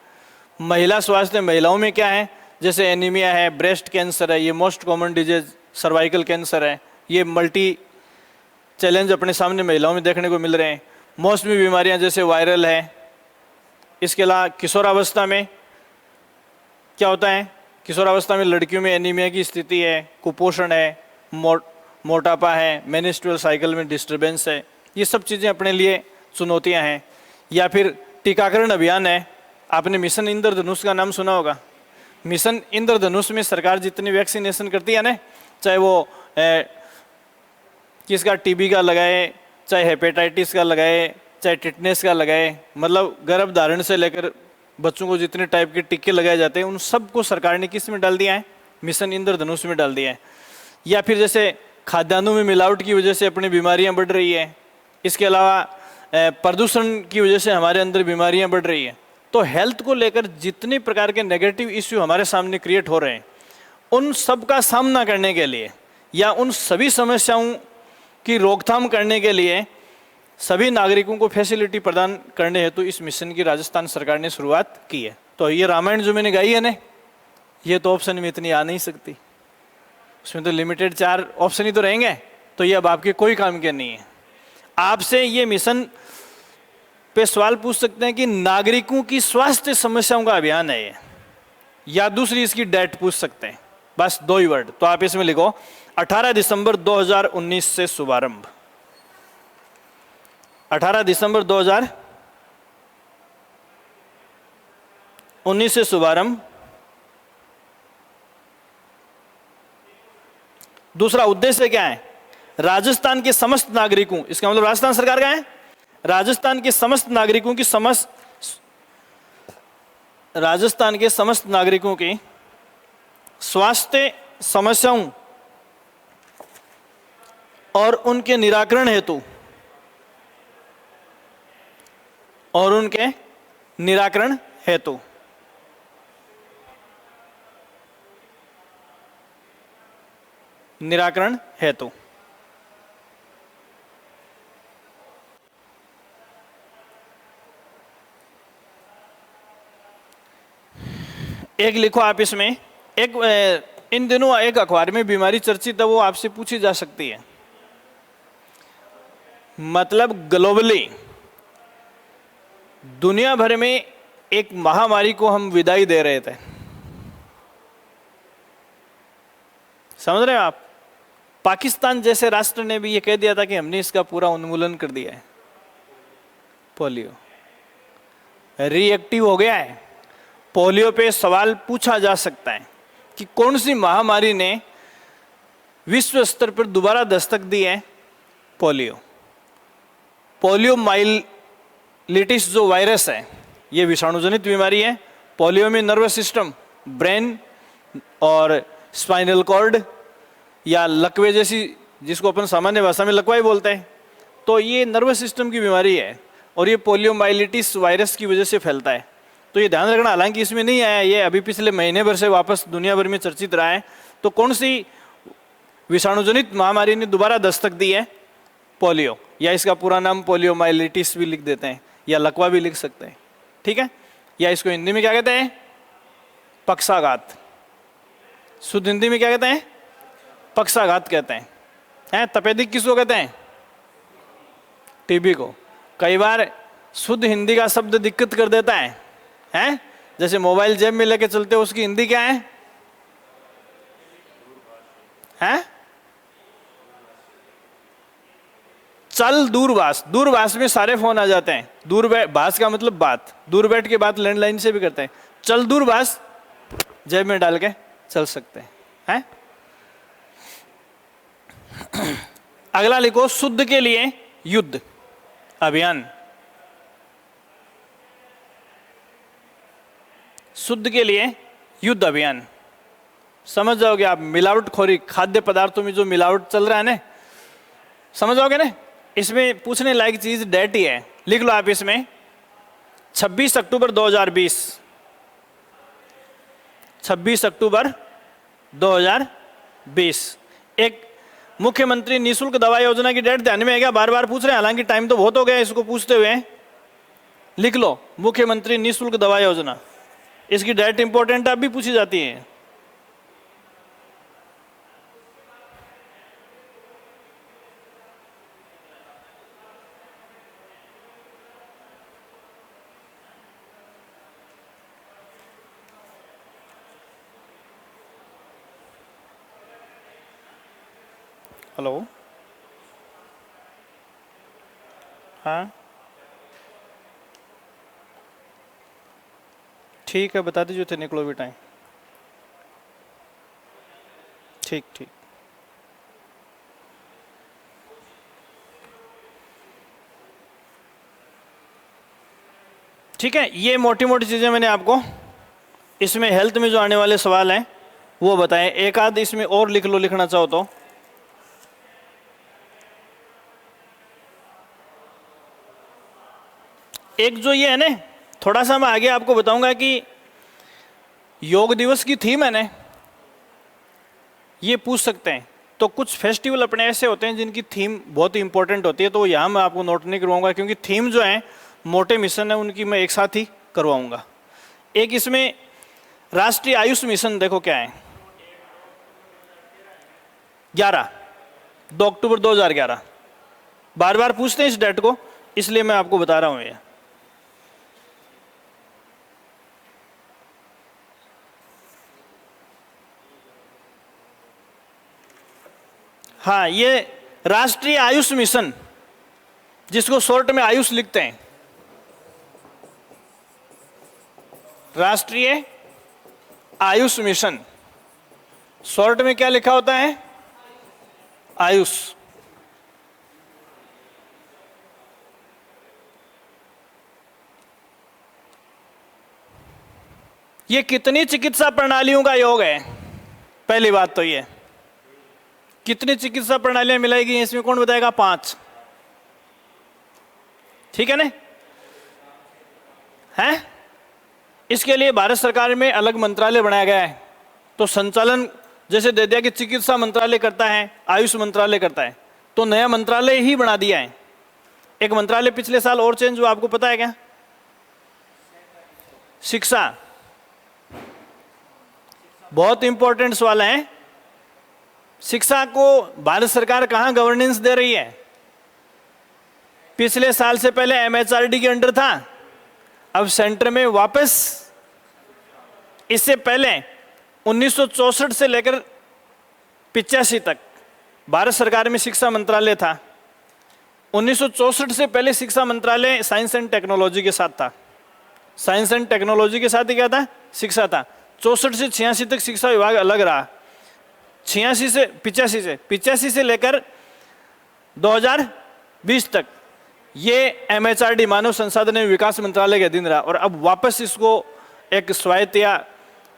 महिला स्वास्थ्य, महिलाओं में क्या है, जैसे एनीमिया है, ब्रेस्ट कैंसर है, ये most common disease, cervical cancer है, ये मल्टी चैलेंज अपने सामने महिलाओं में देखने को मिल रहे हैं। मौसमी बीमारियां जैसे वायरल है। इसके अलावा किशोरावस्था में क्या होता है, किशोरावस्था में लड़कियों में एनीमिया की स्थिति है, कुपोषण है, मोटापा है, मेंस्ट्रुअल साइकिल में डिस्टर्बेंस है, ये सब चीज़ें अपने लिए चुनौतियां हैं। या फिर टीकाकरण अभियान है, आपने मिशन इंद्रधनुष का नाम सुना होगा। मिशन इंद्रधनुष में सरकार जितनी वैक्सीनेशन करती है ना, चाहे वो किसका टीबी का लगाए, चाहे हेपेटाइटिस का लगाए, चाहे टिटनेस का लगाए, मतलब गर्भधारण से लेकर बच्चों को जितने टाइप के टीके लगाए जाते हैं उन सबको सरकार ने किस में डाल दिया है, मिशन इंद्रधनुष में डाल दिया है। या फिर जैसे खाद्यान्नों में मिलावट की वजह से अपनी बीमारियां बढ़ रही है, इसके अलावा प्रदूषण की वजह से हमारे अंदर बीमारियां बढ़ रही है। तो हेल्थ को लेकर जितने प्रकार के नेगेटिव इश्यू हमारे सामने क्रिएट हो रहे हैं, उन सब का सामना करने के लिए या उन सभी समस्याओं की रोकथाम करने के लिए सभी नागरिकों को फैसिलिटी प्रदान करने हेतु इस मिशन की राजस्थान सरकार ने शुरुआत की है। तो ये रामायण जो मैंने गाई है ना, ये तो ऑप्शन में इतनी आ नहीं सकती, उसमें तो लिमिटेड 4 ऑप्शन ही तो रहेंगे, तो ये अब आपके कोई काम के नहीं है। आपसे ये मिशन पे सवाल पूछ सकते हैं कि नागरिकों की स्वास्थ्य समस्याओं का अभियान है ये, या दूसरी इसकी डेट पूछ सकते हैं, बस 2 ही वर्ड। तो आप इसमें लिखो 18 दिसंबर 2019 से शुभारंभ। 18 दिसंबर 2019 से शुभारंभ। दूसरा उद्देश्य क्या है, राजस्थान के समस्त नागरिकों, इसका मतलब राजस्थान सरकार का है, राजस्थान के समस्त नागरिकों की राजस्थान के समस्त नागरिकों की स्वास्थ्य समस्याओं और उनके निराकरण हेतु एक लिखो आप इसमें, एक इन दिनों एक अखबार में बीमारी चर्चित है, वो आपसे पूछी जा सकती है। मतलब ग्लोबली दुनिया भर में एक महामारी को हम विदाई दे रहे थे, समझ रहे हो आप। पाकिस्तान जैसे राष्ट्र ने भी ये कह दिया था कि हमने इसका पूरा उन्मूलन कर दिया है, पोलियो रिएक्टिव हो गया है। पोलियो पे सवाल पूछा जा सकता है कि कौन सी महामारी ने विश्व स्तर पर दोबारा दस्तक दी है, पोलियो माइलिटिस जो वायरस है, ये विषाणुजनित बीमारी है। पोलियो में नर्वस सिस्टम, ब्रेन और स्पाइनल कॉर्ड या लकवे जैसी, जिसको अपन सामान्य भाषा में लकवा ही बोलते हैं, तो ये नर्वस सिस्टम की बीमारी है और ये पोलियो माइलिटिस वायरस की वजह से फैलता है। तो ये ध्यान रखना, हालांकि इसमें नहीं आया, ये अभी पिछले महीने भर से वापस दुनिया भर में चर्चित रहा है। तो कौन सी विषाणुजनित महामारी ने दोबारा दस्तक दी है, पोलियो, या इसका पूरा नाम पोलियो माइलिटिस भी लिख देते हैं या लकवा भी लिख सकते हैं, ठीक है। या इसको हिंदी में क्या कहते हैं, पक्षाघात। शुद्ध हिंदी में क्या कहते हैं, पक्षाघात कहते हैं। तपेदिक किसको कहते हैं, टीबी को। कई बार शुद्ध हिंदी का शब्द दिक्कत कर देता है, हैं? जैसे मोबाइल जेब में लेके चलते हो, उसकी हिंदी क्या है, हैं? चल दूरभाष। दूरभाष में सारे फोन आ जाते हैं, दूरभाष का मतलब बात, दूर बैठ के बात लैंडलाइन से भी करते हैं। चल दूरभाष, जेब में डाल के चल सकते हैं। अगला लिखो, शुद्ध के लिए युद्ध अभियान। शुद्ध के लिए युद्ध अभियान, समझ जाओगे आप। मिलावटखोरी, खाद्य पदार्थों में जो मिलावट चल रहा है ना, समझ जाओगे ना। इसमें पूछने लायक चीज डेट ही है, लिख लो आप इसमें 26 अक्टूबर 2020। 26 अक्टूबर 2020। एक मुख्यमंत्री निःशुल्क दवा योजना की डेट ध्यान में है क्या, बार बार पूछ रहे हैं, हालांकि टाइम तो बहुत हो गया इसको पूछते हुए। लिख लो मुख्यमंत्री निःशुल्क दवा योजना, इसकी डेट इंपॉर्टेंट अब भी पूछी जाती है। हेलो, हाँ ठीक है, बता दीजिए थे निकलो भी टाइम। ठीक ठीक। ठीक है, ये मोटी मोटी चीजें मैंने आपको इसमें हेल्थ में जो आने वाले सवाल हैं वो बताएं। एक आध इसमें और लिख लो, लिखना चाहो तो। एक जो ये है ना, थोड़ा सा मैं आगे आपको बताऊंगा कि योग दिवस की थीम है ना, ये पूछ सकते हैं। तो कुछ फेस्टिवल अपने ऐसे होते हैं जिनकी थीम बहुत ही इंपॉर्टेंट होती है, तो यहाँ मैं आपको नोट नहीं करवाऊंगा क्योंकि थीम जो है मोटे मिशन है उनकी मैं एक साथ ही करवाऊंगा। एक इसमें राष्ट्रीय आयुष मिशन देखो क्या है, 2 अक्टूबर 2011। बार बार पूछते हैं इस डेट को, इसलिए मैं आपको बता रहा हूं ये। हाँ, ये राष्ट्रीय आयुष मिशन, जिसको शॉर्ट में आयुष लिखते हैं, राष्ट्रीय आयुष मिशन, शॉर्ट में क्या लिखा होता है, आयुष। ये कितनी चिकित्सा प्रणालियों का योग है, पहली बात तो ये कितनी चिकित्सा प्रणालियां मिलाएगी इसमें कौन बताएगा, 5। ठीक है ना, है। इसके लिए भारत सरकार में अलग मंत्रालय बनाया गया है, तो संचालन जैसे दे दिया कि चिकित्सा मंत्रालय करता है, आयुष मंत्रालय करता है, तो नया मंत्रालय ही बना दिया है। एक मंत्रालय पिछले साल और चेंज हुआ, आपको पता है क्या, शिक्षा। बहुत इंपॉर्टेंट सवाल है, शिक्षा को भारत सरकार कहां गवर्नेंस दे रही है। पिछले साल से पहले एमएचआरडी के अंडर था, अब सेंटर में वापस। इससे पहले 1964 से लेकर 85 तक भारत सरकार में शिक्षा मंत्रालय था। 1964 से पहले शिक्षा मंत्रालय साइंस एंड टेक्नोलॉजी के साथ था। साइंस एंड टेक्नोलॉजी के साथ ही क्या था, शिक्षा था। 64 से 86 तक शिक्षा विभाग अलग रहा। 85 से लेकर 2020 तक ये एमएचआरडी मानव संसाधन एवं विकास मंत्रालय के अधीन रहा, और अब वापस इसको एक स्वायत्त या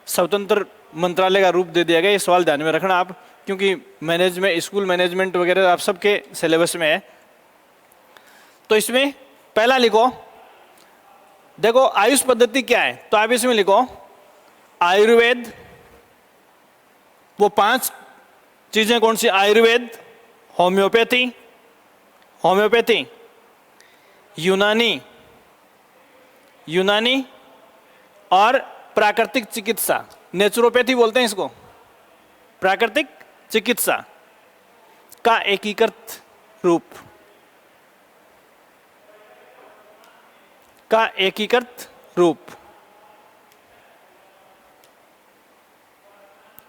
स्वतंत्र मंत्रालय का रूप दे दिया गया। ये सवाल ध्यान में रखना आप, क्योंकि मैनेजमेंट, स्कूल मैनेजमेंट वगैरह आप सबके सिलेबस में है। तो इसमें पहला लिखो, देखो आयुष पद्धति क्या है, तो आप इसमें लिखो आयुर्वेद। वो 5 चीजें कौन सी, आयुर्वेद, होम्योपैथी, यूनानी और प्राकृतिक चिकित्सा, नेचुरोपैथी बोलते हैं इसको, प्राकृतिक चिकित्सा का एकीकृत रूप।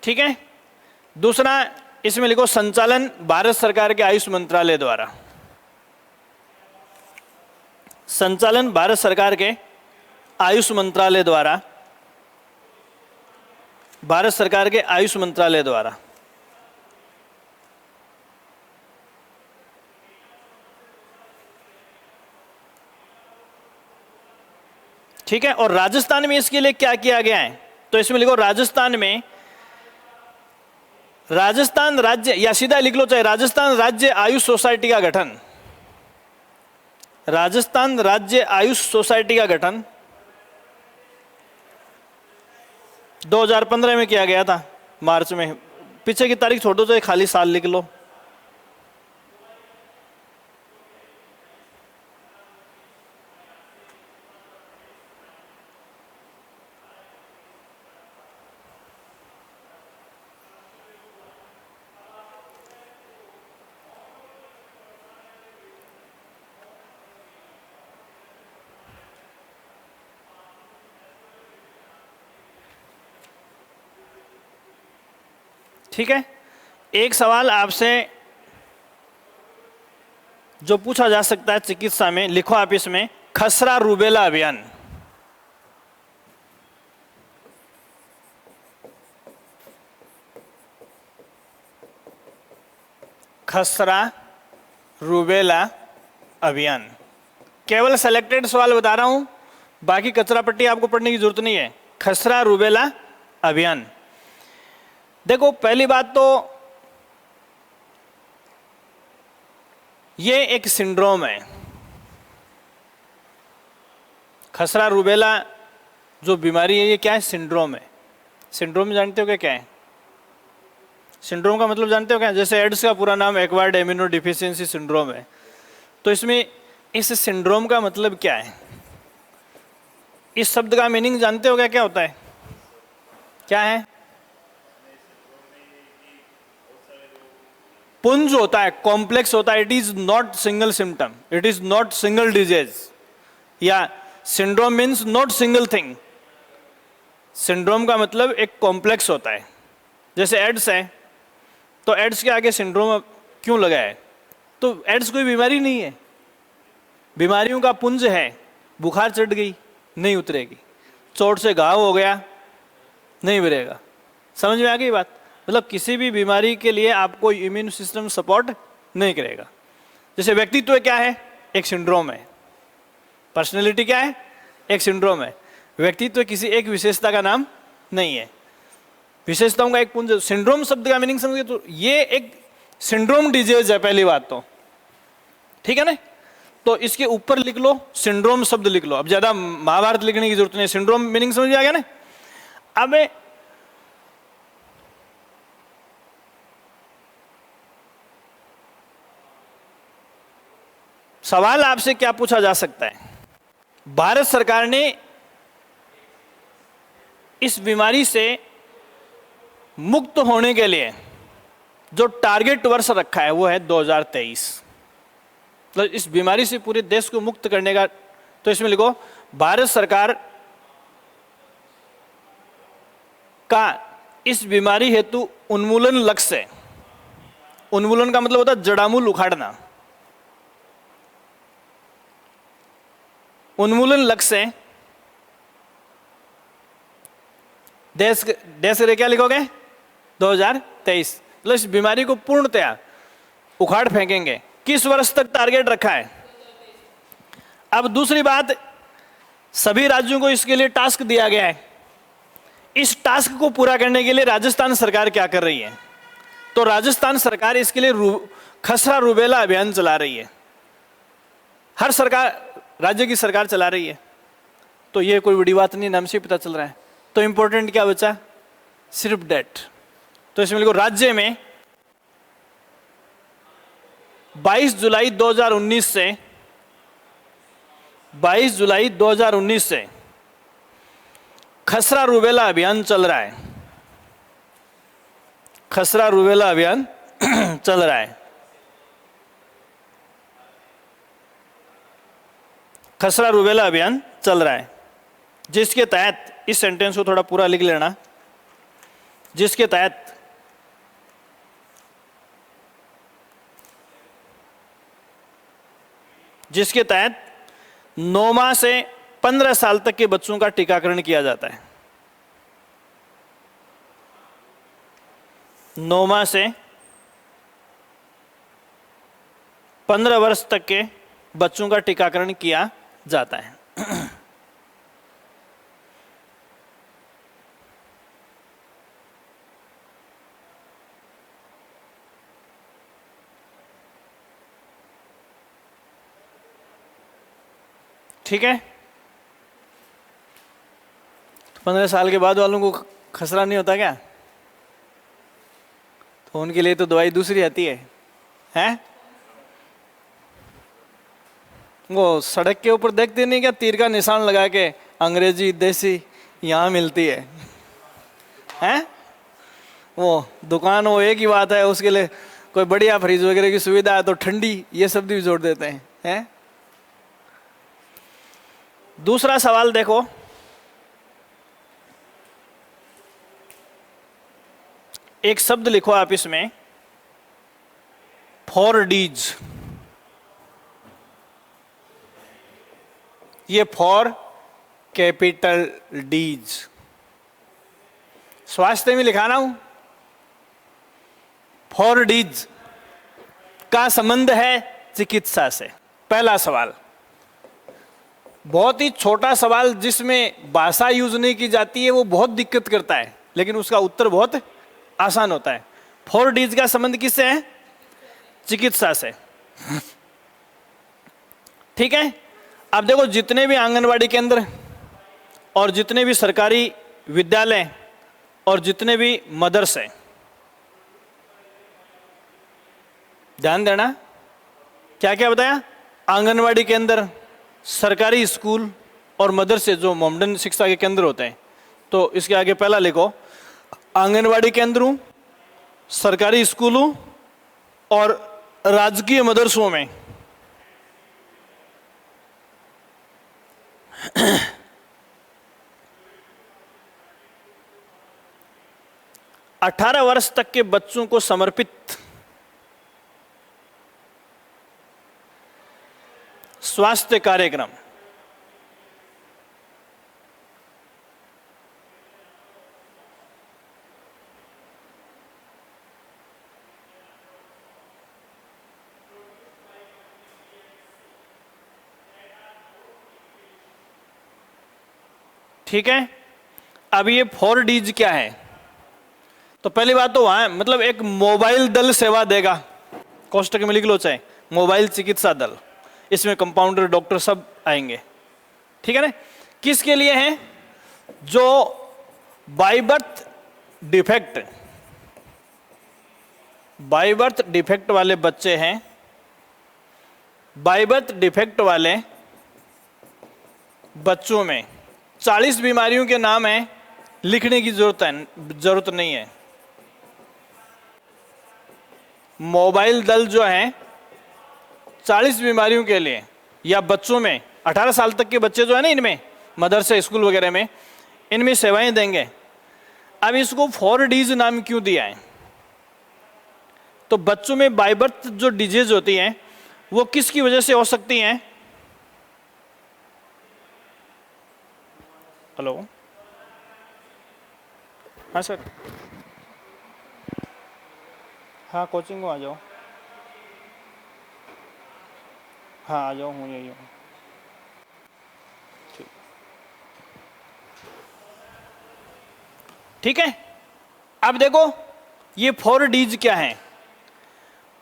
ठीक है। दूसरा इसमें लिखो संचालन भारत सरकार के आयुष मंत्रालय द्वारा। संचालन भारत सरकार के आयुष मंत्रालय द्वारा, भारत सरकार के आयुष मंत्रालय द्वारा। ठीक है। और राजस्थान में इसके लिए क्या किया गया है, तो इसमें लिखो राजस्थान में, राजस्थान राज्य, या सीधा लिख लो चाहे राजस्थान राज्य आयुष सोसाइटी का गठन। राजस्थान राज्य आयुष सोसाइटी का गठन 2015 में किया गया था, मार्च में। पीछे की तारीख छोड़ो चाहे खाली साल लिख लो। ठीक है। एक सवाल आपसे जो पूछा जा सकता है चिकित्सा में, लिखो आप इसमें खसरा रूबेला अभियान। खसरा रूबेला अभियान। केवल सेलेक्टेड सवाल बता रहा हूं, बाकी कचरा पट्टी आपको पढ़ने की जरूरत नहीं है। खसरा रूबेला अभियान। देखो, पहली बात तो ये एक सिंड्रोम है। खसरा रूबेला जो बीमारी है, ये क्या है? सिंड्रोम है। सिंड्रोम जानते हो क्या है? सिंड्रोम का मतलब जानते हो क्या? जैसे एड्स का पूरा नाम एक्वायर्ड एमिनो डिफिशियंसी सिंड्रोम है, तो इसमें इस सिंड्रोम का मतलब क्या है? इस शब्द का मीनिंग जानते हो क्या? क्या होता है? क्या है? पुंज होता है, कॉम्प्लेक्स होता है। It is not single symptom, it is not single disease. या syndrome means not single thing. Syndrome का मतलब एक कॉम्प्लेक्स होता है। जैसे एड्स है, तो एड्स के आगे सिंड्रोम क्यों लगा है? तो एड्स कोई बीमारी नहीं है, बीमारियों का पुंज है। बुखार चढ़ गई, नहीं उतरेगी। चोट से घाव हो गया, नहीं उतरेगा। समझ में आ गई बात? मतलब किसी भी बीमारी के लिए आपको इम्यून सिस्टम सपोर्ट नहीं करेगा। जैसे व्यक्तित्व क्या है? एक सिंड्रोम है। पर्सनैलिटी क्या है? एक सिंड्रोम है। व्यक्तित्व किसी एक विशेषता का नाम नहीं है, विशेषताओं का एक पुंज। सिंड्रोम शब्द का मीनिंग समझिए, तो ये एक सिंड्रोम डिजीज है, पहली बात तो। ठीक है ना? तो इसके ऊपर लिख लो, सिंड्रोम शब्द लिख लो। अब ज्यादा महाभारत लिखने की जरूरत नहीं। सिंड्रोम मीनिंग समझ में आ गया ना? अब सवाल आपसे क्या पूछा जा सकता है? भारत सरकार ने इस बीमारी से मुक्त होने के लिए जो टारगेट वर्ष रखा है वो है 2023। तो इस बीमारी से पूरे देश को मुक्त करने का, तो इसमें लिखो भारत सरकार का इस बीमारी हेतु उन्मूलन लक्ष्य है। उन्मूलन का मतलब होता है जड़ामूल उखाड़ना। उन्मूलन लक्ष्य है। देश के क्या लिखोगे? 2023। मतलब इस बीमारी को पूर्णतया उखाड़ फेंकेंगे। किस वर्ष तक टारगेट रखा है? अब दूसरी बात, सभी राज्यों को इसके लिए टास्क दिया गया है। इस टास्क को पूरा करने के लिए राजस्थान सरकार क्या कर रही है? तो राजस्थान सरकार इसके लिए खसरा रूबेला अभियान चला रही है। हर सरकार, राज्य की सरकार चला रही है। तो ये कोई बड़ी बात नहीं, नाम से पता चल रहा है। तो इंपॉर्टेंट क्या बचा? सिर्फ डेट। तो इसमें लिखो राज्य में 22 जुलाई 2019 से 22 जुलाई 2019 से खसरा रूबेला अभियान चल रहा है। खसरा रूबेला अभियान चल रहा है। खसरा रूबेला अभियान चल रहा है, जिसके तहत, इस सेंटेंस को थोड़ा पूरा लिख लेना, जिसके तहत जिसके तहत 9 माह से 15 साल तक के बच्चों का टीकाकरण किया जाता है। 9 माह से 15 वर्ष तक के बच्चों का टीकाकरण किया जाता है। ठीक है? 15 साल के बाद वालों को खसरा नहीं होता क्या? तो उनके लिए तो दवाई दूसरी आती है, हैं? वो सड़क के ऊपर देखते नहीं क्या, तीर का निशान लगा के अंग्रेजी देसी यहाँ मिलती है, हैं? वो दुकान, वो एक ही बात है, उसके लिए कोई बढ़िया फ्रिज वगैरह की सुविधा है तो ठंडी, ये शब्द भी जोड़ देते हैं, हैं? दूसरा सवाल देखो, एक शब्द लिखो आप इसमें, 4Ds। ये 4 कैपिटल डीज। स्वास्थ्य में लिखाना हूं 4Ds। का संबंध है चिकित्सा से? पहला सवाल, बहुत ही छोटा सवाल जिसमें भाषा यूज नहीं की जाती है, वो बहुत दिक्कत करता है, लेकिन उसका उत्तर बहुत आसान होता है। 4Ds का संबंध किससे है? चिकित्सा से। ठीक है, अब देखो जितने भी आंगनवाड़ी केंद्र और जितने भी सरकारी विद्यालय और जितने भी मदरसे, ध्यान देना, क्या क्या बताया? आंगनवाड़ी केंद्र, सरकारी स्कूल और मदरसे जो मॉडर्न शिक्षा के केंद्र होते हैं। तो इसके आगे पहला लिखो, आंगनवाड़ी केंद्रों, सरकारी स्कूलों और राजकीय मदरसों में 18 वर्ष तक के बच्चों को समर्पित स्वास्थ्य कार्यक्रम ठीक है। अब ये 4Ds क्या है? तो पहली बात तो वहां मतलब एक मोबाइल दल सेवा देगा, कोष्टक में लिख लो चाहे, मोबाइल चिकित्सा दल, इसमें कंपाउंडर डॉक्टर सब आएंगे। ठीक है ना? किसके लिए है? जो बाय बर्थ डिफेक्ट वाले बच्चे हैं, बाय बर्थ डिफेक्ट वाले बच्चों में 40 बीमारियों के नाम है, लिखने की जरूरत नहीं है। मोबाइल दल जो है 40 बीमारियों के लिए, या बच्चों में 18 साल तक के बच्चे जो है ना, इनमें मदरसे स्कूल वगैरह में इनमें सेवाएं देंगे। अब इसको 4Ds नाम क्यों दिया है? तो बच्चों में बाय बर्थ जो डिजीज होती हैं वो किसकी वजह से हो सकती हैं? हेलो, हाँ सर, हाँ कोचिंग को आ जाओ, हाँ आ जाओ, हूँ यही हूँ। ठीक है, अब देखो ये 4Ds क्या है।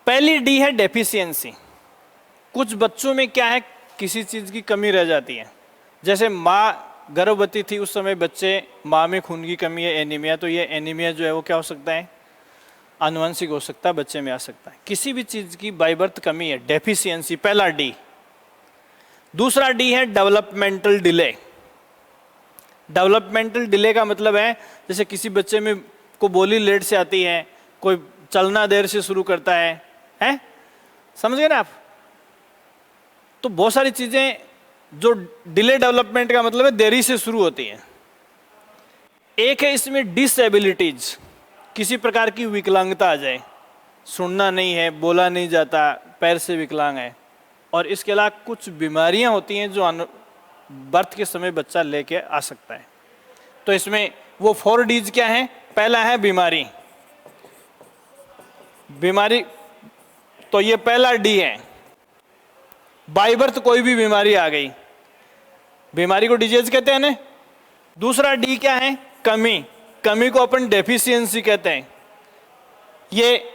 पहली D है डेफिशिएंसी। कुछ बच्चों में क्या है, किसी चीज की कमी रह जाती है। जैसे माँ गर्भवती थी उस समय बच्चे, माँ में खून की कमी है, एनीमिया, तो ये एनीमिया जो है वो क्या हो सकता है? आनुवंशिक हो सकता है, बच्चे में आ सकता है। किसी भी चीज की बाय बर्थ कमी है, डेफिशिएंसी, पहला D। दूसरा D है डेवलपमेंटल डिले। डेवलपमेंटल डिले का मतलब है जैसे किसी बच्चे में को बोली लेट से आती है, कोई चलना देर से शुरू करता है? समझ गए ना आप? तो बहुत सारी चीजें जो डिले डेवलपमेंट का मतलब है देरी से शुरू होती है। एक है इसमें डिसेबिलिटीज, किसी प्रकार की विकलांगता आ जाए, सुनना नहीं है, बोला नहीं जाता, पैर से विकलांग है। और इसके अलावा कुछ बीमारियां होती हैं जो बर्थ के समय बच्चा लेके आ सकता है। तो इसमें वो 4Ds क्या है? पहला है बीमारी, तो ये पहला D है। बाय बर्थ कोई भी बीमारी आ गई, बीमारी को डिजीज कहते हैं ना। दूसरा D क्या है? कमी को अपन डेफिशिएंसी कहते हैं, ये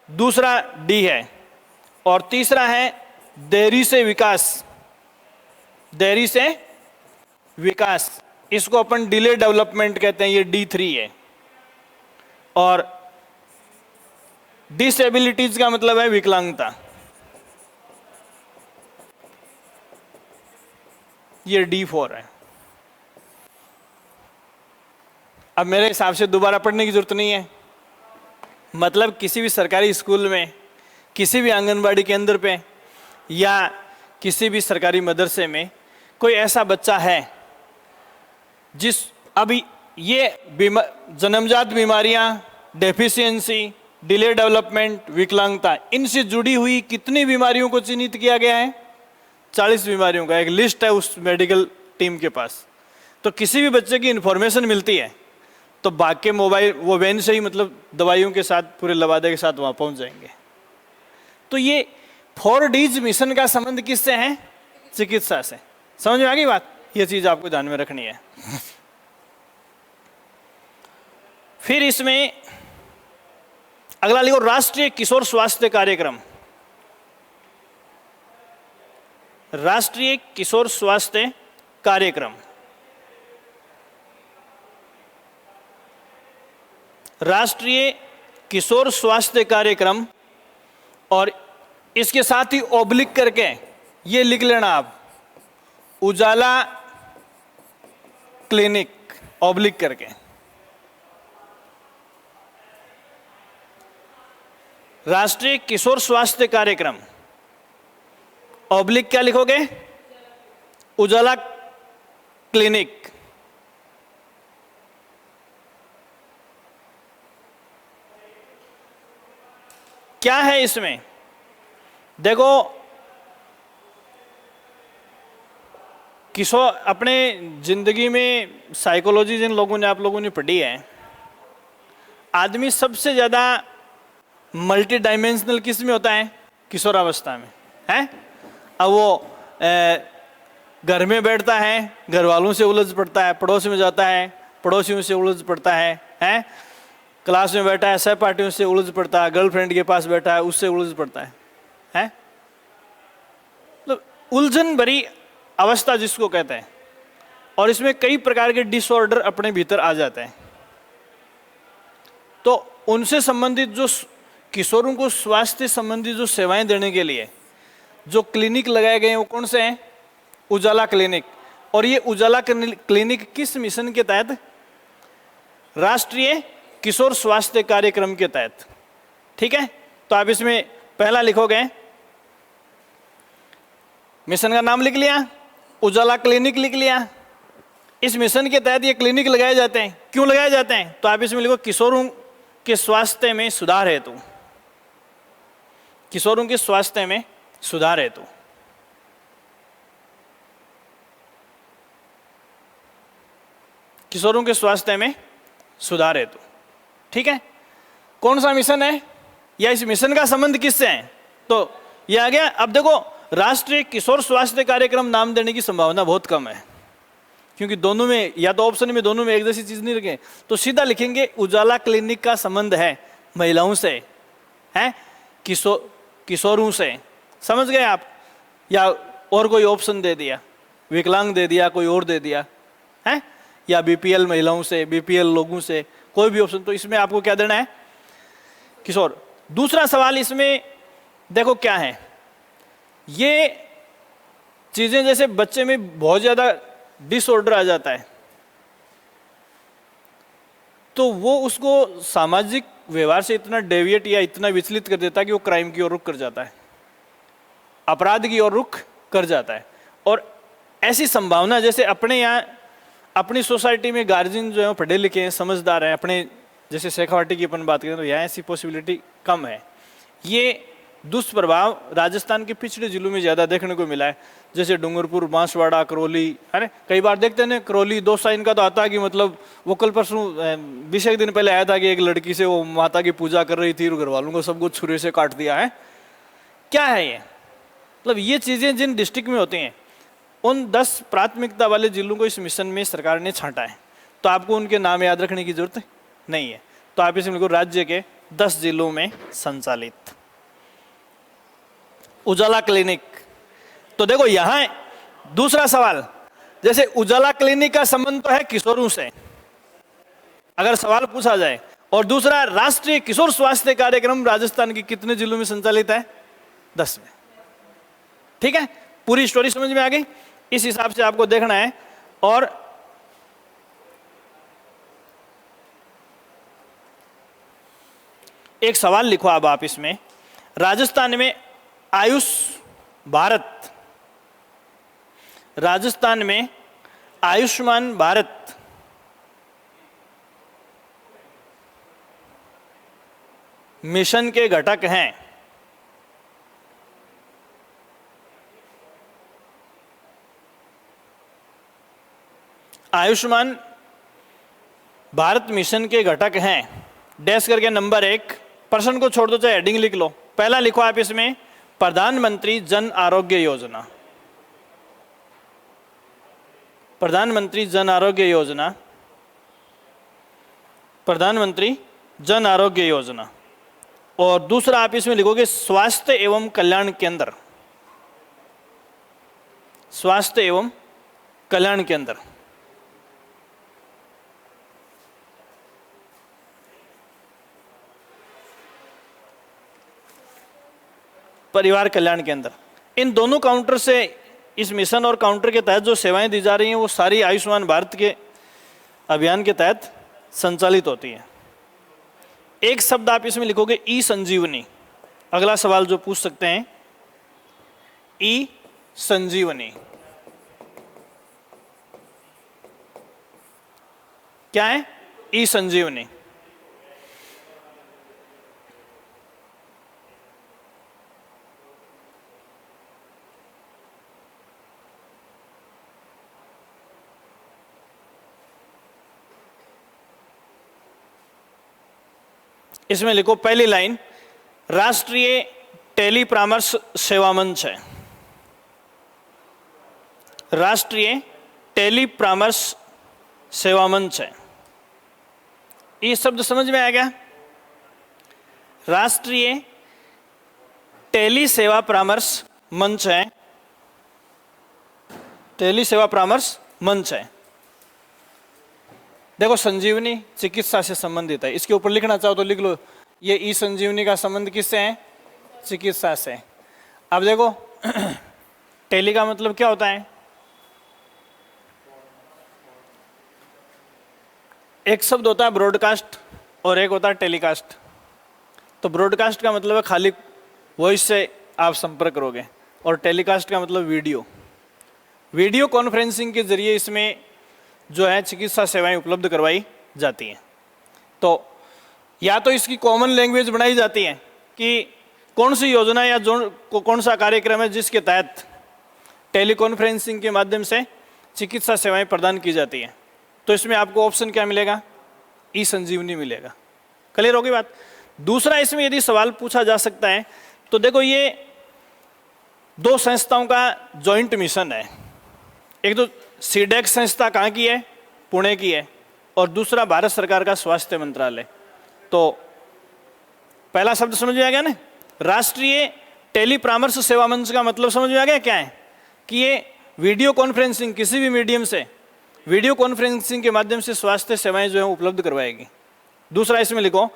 दूसरा D है। और तीसरा है देरी से विकास, इसको अपन डिले डेवलपमेंट कहते हैं, ये D3 है। और डिसेबिलिटीज का मतलब है विकलांगता, ये D4 है। अब मेरे हिसाब से दोबारा पढ़ने की जरूरत नहीं है। मतलब किसी भी सरकारी स्कूल में, किसी भी आंगनबाड़ी केंद्र पे या किसी भी सरकारी मदरसे में कोई ऐसा बच्चा है जिस अभी ये जन्मजात बीमारियां, डेफिशिएंसी, डिले डेवलपमेंट, विकलांगता, इनसे जुड़ी हुई कितनी बीमारियों को चिन्हित किया गया है? 40 बीमारियों का एक लिस्ट है उस मेडिकल टीम के पास। तो किसी भी बच्चे की इंफॉर्मेशन मिलती है तो भाग के मोबाइल वो वैन से ही मतलब दवाइयों के साथ, पूरे लवादे के साथ वहाँ पहुँच जाएंगे। तो ये 4Ds मिशन का संबंध किससे है? चिकित्सा से। समझ में आ गई बात? ये चीज आपको ध्यान में रखनी है। फिर इसमें अगला लिखो, राष्ट्रीय किशोर स्वास्थ्य कार्यक्रम। राष्ट्रीय किशोर स्वास्थ्य कार्यक्रम, राष्ट्रीय किशोर स्वास्थ्य कार्यक्रम, और इसके साथ ही ओब्लिक करके ये लिख लेना आप, उजाला क्लिनिक, ओब्लिक करके। राष्ट्रीय किशोर स्वास्थ्य कार्यक्रम, ओब्लिक क्या लिखोगे? उजाला क्लिनिक। क्या है इसमें? देखो, किशोर अपने जिंदगी में साइकोलॉजी जिन लोगों ने, आप लोगों ने पढ़ी है, आदमी सबसे ज्यादा मल्टी डायमेंशनल किस में होता है? किशोरावस्था में है। अब वो घर में बैठता है, घर वालों से उलझ पड़ता है, पड़ोस में जाता है, पड़ोसियों से उलझ पड़ता है, क्लास में बैठा है, सहपाठियों से उलझ पड़ता है, गर्लफ्रेंड के पास बैठा है, उससे उलझ पड़ता है? तो उलझन भरी अवस्था जिसको कहते हैं, और इसमें कई प्रकार के डिसऑर्डर अपने भीतर आ जाते हैं। तो उनसे संबंधित जो किशोरों को स्वास्थ्य संबंधी जो सेवाएं देने के लिए जो क्लिनिक लगाए गए हैं, वो कौन से हैं? उजाला क्लिनिक। और ये उजाला क्लिनिक किस मिशन के तहत? राष्ट्रीय किशोर स्वास्थ्य कार्यक्रम के तहत। ठीक है, तो आप इसमें पहला लिखोगे, मिशन का नाम लिख लिया, उजाला क्लिनिक लिख लिया। इस मिशन के तहत ये क्लिनिक लगाए जाते हैं। क्यों लगाए जाते हैं? तो आप इसमें लिखो, किशोरों के स्वास्थ्य में सुधार हेतु। किशोरों के स्वास्थ्य में सुधार हेतु। किशोरों के स्वास्थ्य में सुधार हेतु। ठीक है, कौन सा मिशन है या इस मिशन का संबंध किससे है? तो ये आ गया। अब देखो, राष्ट्रीय किशोर स्वास्थ्य कार्यक्रम नाम देने की संभावना बहुत कम है, क्योंकि दोनों में, या तो ऑप्शन में दोनों में एक जैसी चीज नहीं रखें, तो सीधा लिखेंगे उजाला क्लिनिक का संबंध है महिलाओं से, है किशोरों से। समझ गए आप? या और कोई ऑप्शन दे दिया, विकलांग दे दिया, कोई और दे दिया है, या बीपीएल महिलाओं से, बीपीएल लोगों से, कोई भी ऑप्शन। तो इसमें आपको क्या देना है? किशोर। दूसरा सवाल इसमें देखो क्या है, ये चीजें जैसे बच्चे में बहुत ज्यादा डिसऑर्डर आ जाता है, तो वो उसको सामाजिक व्यवहार से इतना डेविएट या इतना विचलित कर देता है कि वो क्राइम की ओर रुख कर जाता है, अपराध की ओर रुख कर जाता है। और ऐसी संभावना, जैसे अपने यहाँ अपनी सोसाइटी में गार्जियन जो है पढ़े लिखे हैं, समझदार हैं, अपने जैसे शेखावाटी की अपन बात करें तो यहाँ ऐसी पॉसिबिलिटी कम है। ये दुष्प्रभाव राजस्थान के पिछड़े जिलों में ज़्यादा देखने को मिला है, जैसे डूंगरपुर, बांसवाड़ा, करौली, है ना। कई बार देखते हैं ना, करौली 2 साइन का तो आता है कि मतलब वो कल परसों 20 दिन पहले आया था कि एक लड़की से वो माता की पूजा कर रही थी और घर वालों को सबको छुरे से काट दिया है। क्या है ये? मतलब ये चीज़ें जिन डिस्ट्रिक्ट में होती हैं, उन 10 प्राथमिकता वाले जिलों को इस मिशन में सरकार ने छांटा है, तो आपको उनके नाम याद रखने की जरूरत नहीं है। तो आप इसमें लिखो, राज्य के 10 जिलों में संचालित उजाला क्लिनिक। तो देखो यहां दूसरा सवाल, जैसे उजाला क्लिनिक का संबंध तो है किशोरों से, अगर सवाल पूछा जाए, और दूसरा राष्ट्रीय किशोर स्वास्थ्य कार्यक्रम राजस्थान के कितने जिलों में संचालित है? 10 में। ठीक है, पूरी स्टोरी समझ में आ गई? इस हिसाब से आपको देखना है। और एक सवाल लिखो अब आप इसमें, राजस्थान में आयुष भारत, राजस्थान में आयुष्मान भारत मिशन के घटक हैं। आयुष्मान भारत मिशन के घटक हैं, डैश करके नंबर 1, पर्सन को छोड़ दो, चाहे हेडिंग लिख लो, पहला लिखो आप इसमें प्रधानमंत्री जन आरोग्य योजना, प्रधानमंत्री जन आरोग्य योजना, प्रधानमंत्री जन आरोग्य योजना। और दूसरा आप इसमें लिखोगे स्वास्थ्य एवं कल्याण केंद्र, स्वास्थ्य एवं कल्याण केंद्र। परिवार कल्याण केंद्र। इन दोनों काउंटर से इस मिशन और काउंटर के तहत जो सेवाएं दी जा रही हैं वो सारी आयुष्मान भारत के अभियान के तहत संचालित होती हैं। एक शब्द आप इसमें लिखोगे ई संजीवनी। अगला सवाल जो पूछ सकते हैं, ई संजीवनी क्या है? ई संजीवनी इसमें लिखो पहली लाइन, राष्ट्रीय टेली परामर्श सेवा मंच है, राष्ट्रीय टेली परामर्श सेवा मंच है। ये शब्द समझ में आ गया? राष्ट्रीय टेली सेवा परामर्श मंच है, टेली सेवा परामर्श मंच है। देखो संजीवनी चिकित्सा से संबंधित है, इसके ऊपर लिखना चाहो तो लिख लो, ये ई संजीवनी का संबंध किससे है? चिकित्सा से। अब देखो टेली का मतलब क्या होता है? एक शब्द होता है ब्रॉडकास्ट और एक होता है टेलीकास्ट। तो ब्रॉडकास्ट का मतलब है खाली वॉइस से आप संपर्क करोगे, और टेलीकास्ट का मतलब वीडियो। वीडियो कॉन्फ्रेंसिंग के जरिए इसमें जो है चिकित्सा सेवाएं उपलब्ध करवाई जाती हैं। तो या तो इसकी कॉमन लैंग्वेज बनाई जाती है कि कौन सी योजना या जो कौन सा कार्यक्रम है जिसके तहत टेलीकॉन्फ्रेंसिंग के माध्यम से चिकित्सा सेवाएं प्रदान की जाती हैं। तो इसमें आपको ऑप्शन क्या मिलेगा? ई संजीवनी मिलेगा। क्लियर होगी बात? दूसरा इसमें यदि सवाल पूछा जा सकता है तो देखो ये दो संस्थाओं का जॉइंट मिशन है। एक तो सीडेक संस्था कहाँ की है? पुणे की है, और दूसरा भारत सरकार का स्वास्थ्य मंत्रालय। तो पहला शब्द समझ में आ गया ना? राष्ट्रीय टेली परामर्श सेवा मंच का मतलब समझ में आ गया क्या है? कि ये वीडियो कॉन्फ्रेंसिंग, किसी भी मीडियम से वीडियो कॉन्फ्रेंसिंग के माध्यम से स्वास्थ्य सेवाएं जो है उपलब्ध करवाएगी। दूसरा इसमें लिखो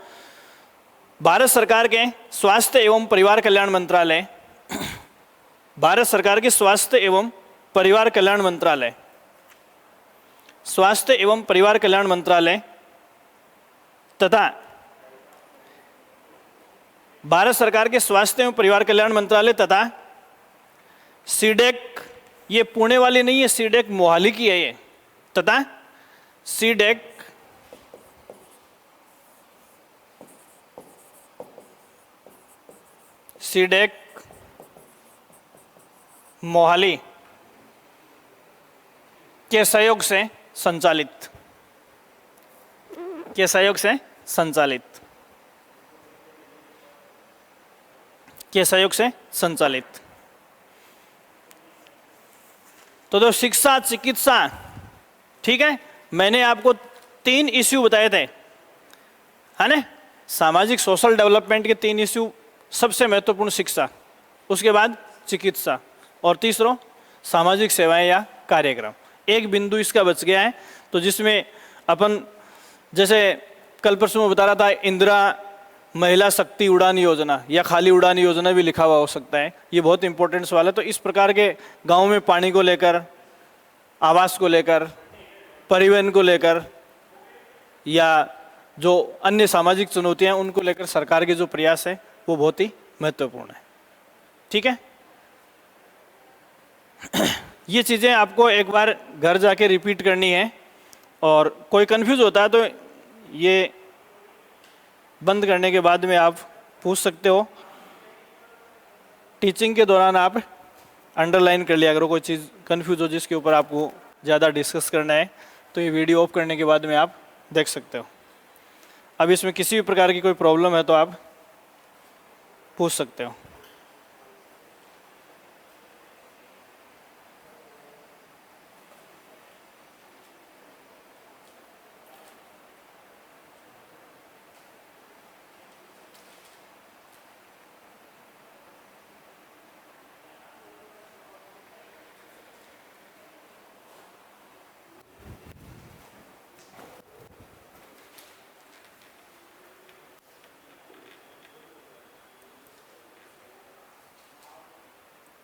भारत सरकार के स्वास्थ्य एवं परिवार कल्याण मंत्रालय, भारत सरकार के स्वास्थ्य एवं परिवार कल्याण मंत्रालय, स्वास्थ्य एवं परिवार कल्याण मंत्रालय तथा भारत सरकार के स्वास्थ्य एवं परिवार कल्याण मंत्रालय तथा सीडेक, ये पुणे वाली नहीं है, सीडेक मोहाली की है ये, तथा सीडेक सीडेक मोहाली के सहयोग से संचालित, के सहयोग से संचालित, के सहयोग से संचालित। तो जो शिक्षा, चिकित्सा, ठीक है, मैंने आपको 3 इश्यू बताए थे, है ना? सामाजिक सोशल डेवलपमेंट के 3 इश्यू, सबसे महत्वपूर्ण शिक्षा, उसके बाद चिकित्सा, और तीसरा सामाजिक सेवाएं या कार्यक्रम। एक बिंदु इसका बच गया है, तो जिसमें अपन जैसे कल परसों में बता रहा था इंदिरा महिला शक्ति उड़ान योजना या खाली उड़ान योजना भी लिखा हुआ हो सकता है, ये बहुत इंपॉर्टेंट सवाल है। तो इस प्रकार के गांव में पानी को लेकर, आवास को लेकर, परिवहन को लेकर या जो अन्य सामाजिक चुनौतियां उनको लेकर सरकार के जो प्रयास है वो बहुत ही महत्वपूर्ण है। ठीक है, ये चीज़ें आपको एक बार घर जाके रिपीट करनी है, और कोई कंफ्यूज होता है तो ये बंद करने के बाद में आप पूछ सकते हो। टीचिंग के दौरान आप अंडरलाइन कर लिया करो, कोई चीज़ कंफ्यूज हो जिसके ऊपर आपको ज़्यादा डिस्कस करना है तो ये वीडियो ऑफ करने के बाद में आप देख सकते हो। अब इसमें किसी भी प्रकार की कोई प्रॉब्लम है तो आप पूछ सकते हो।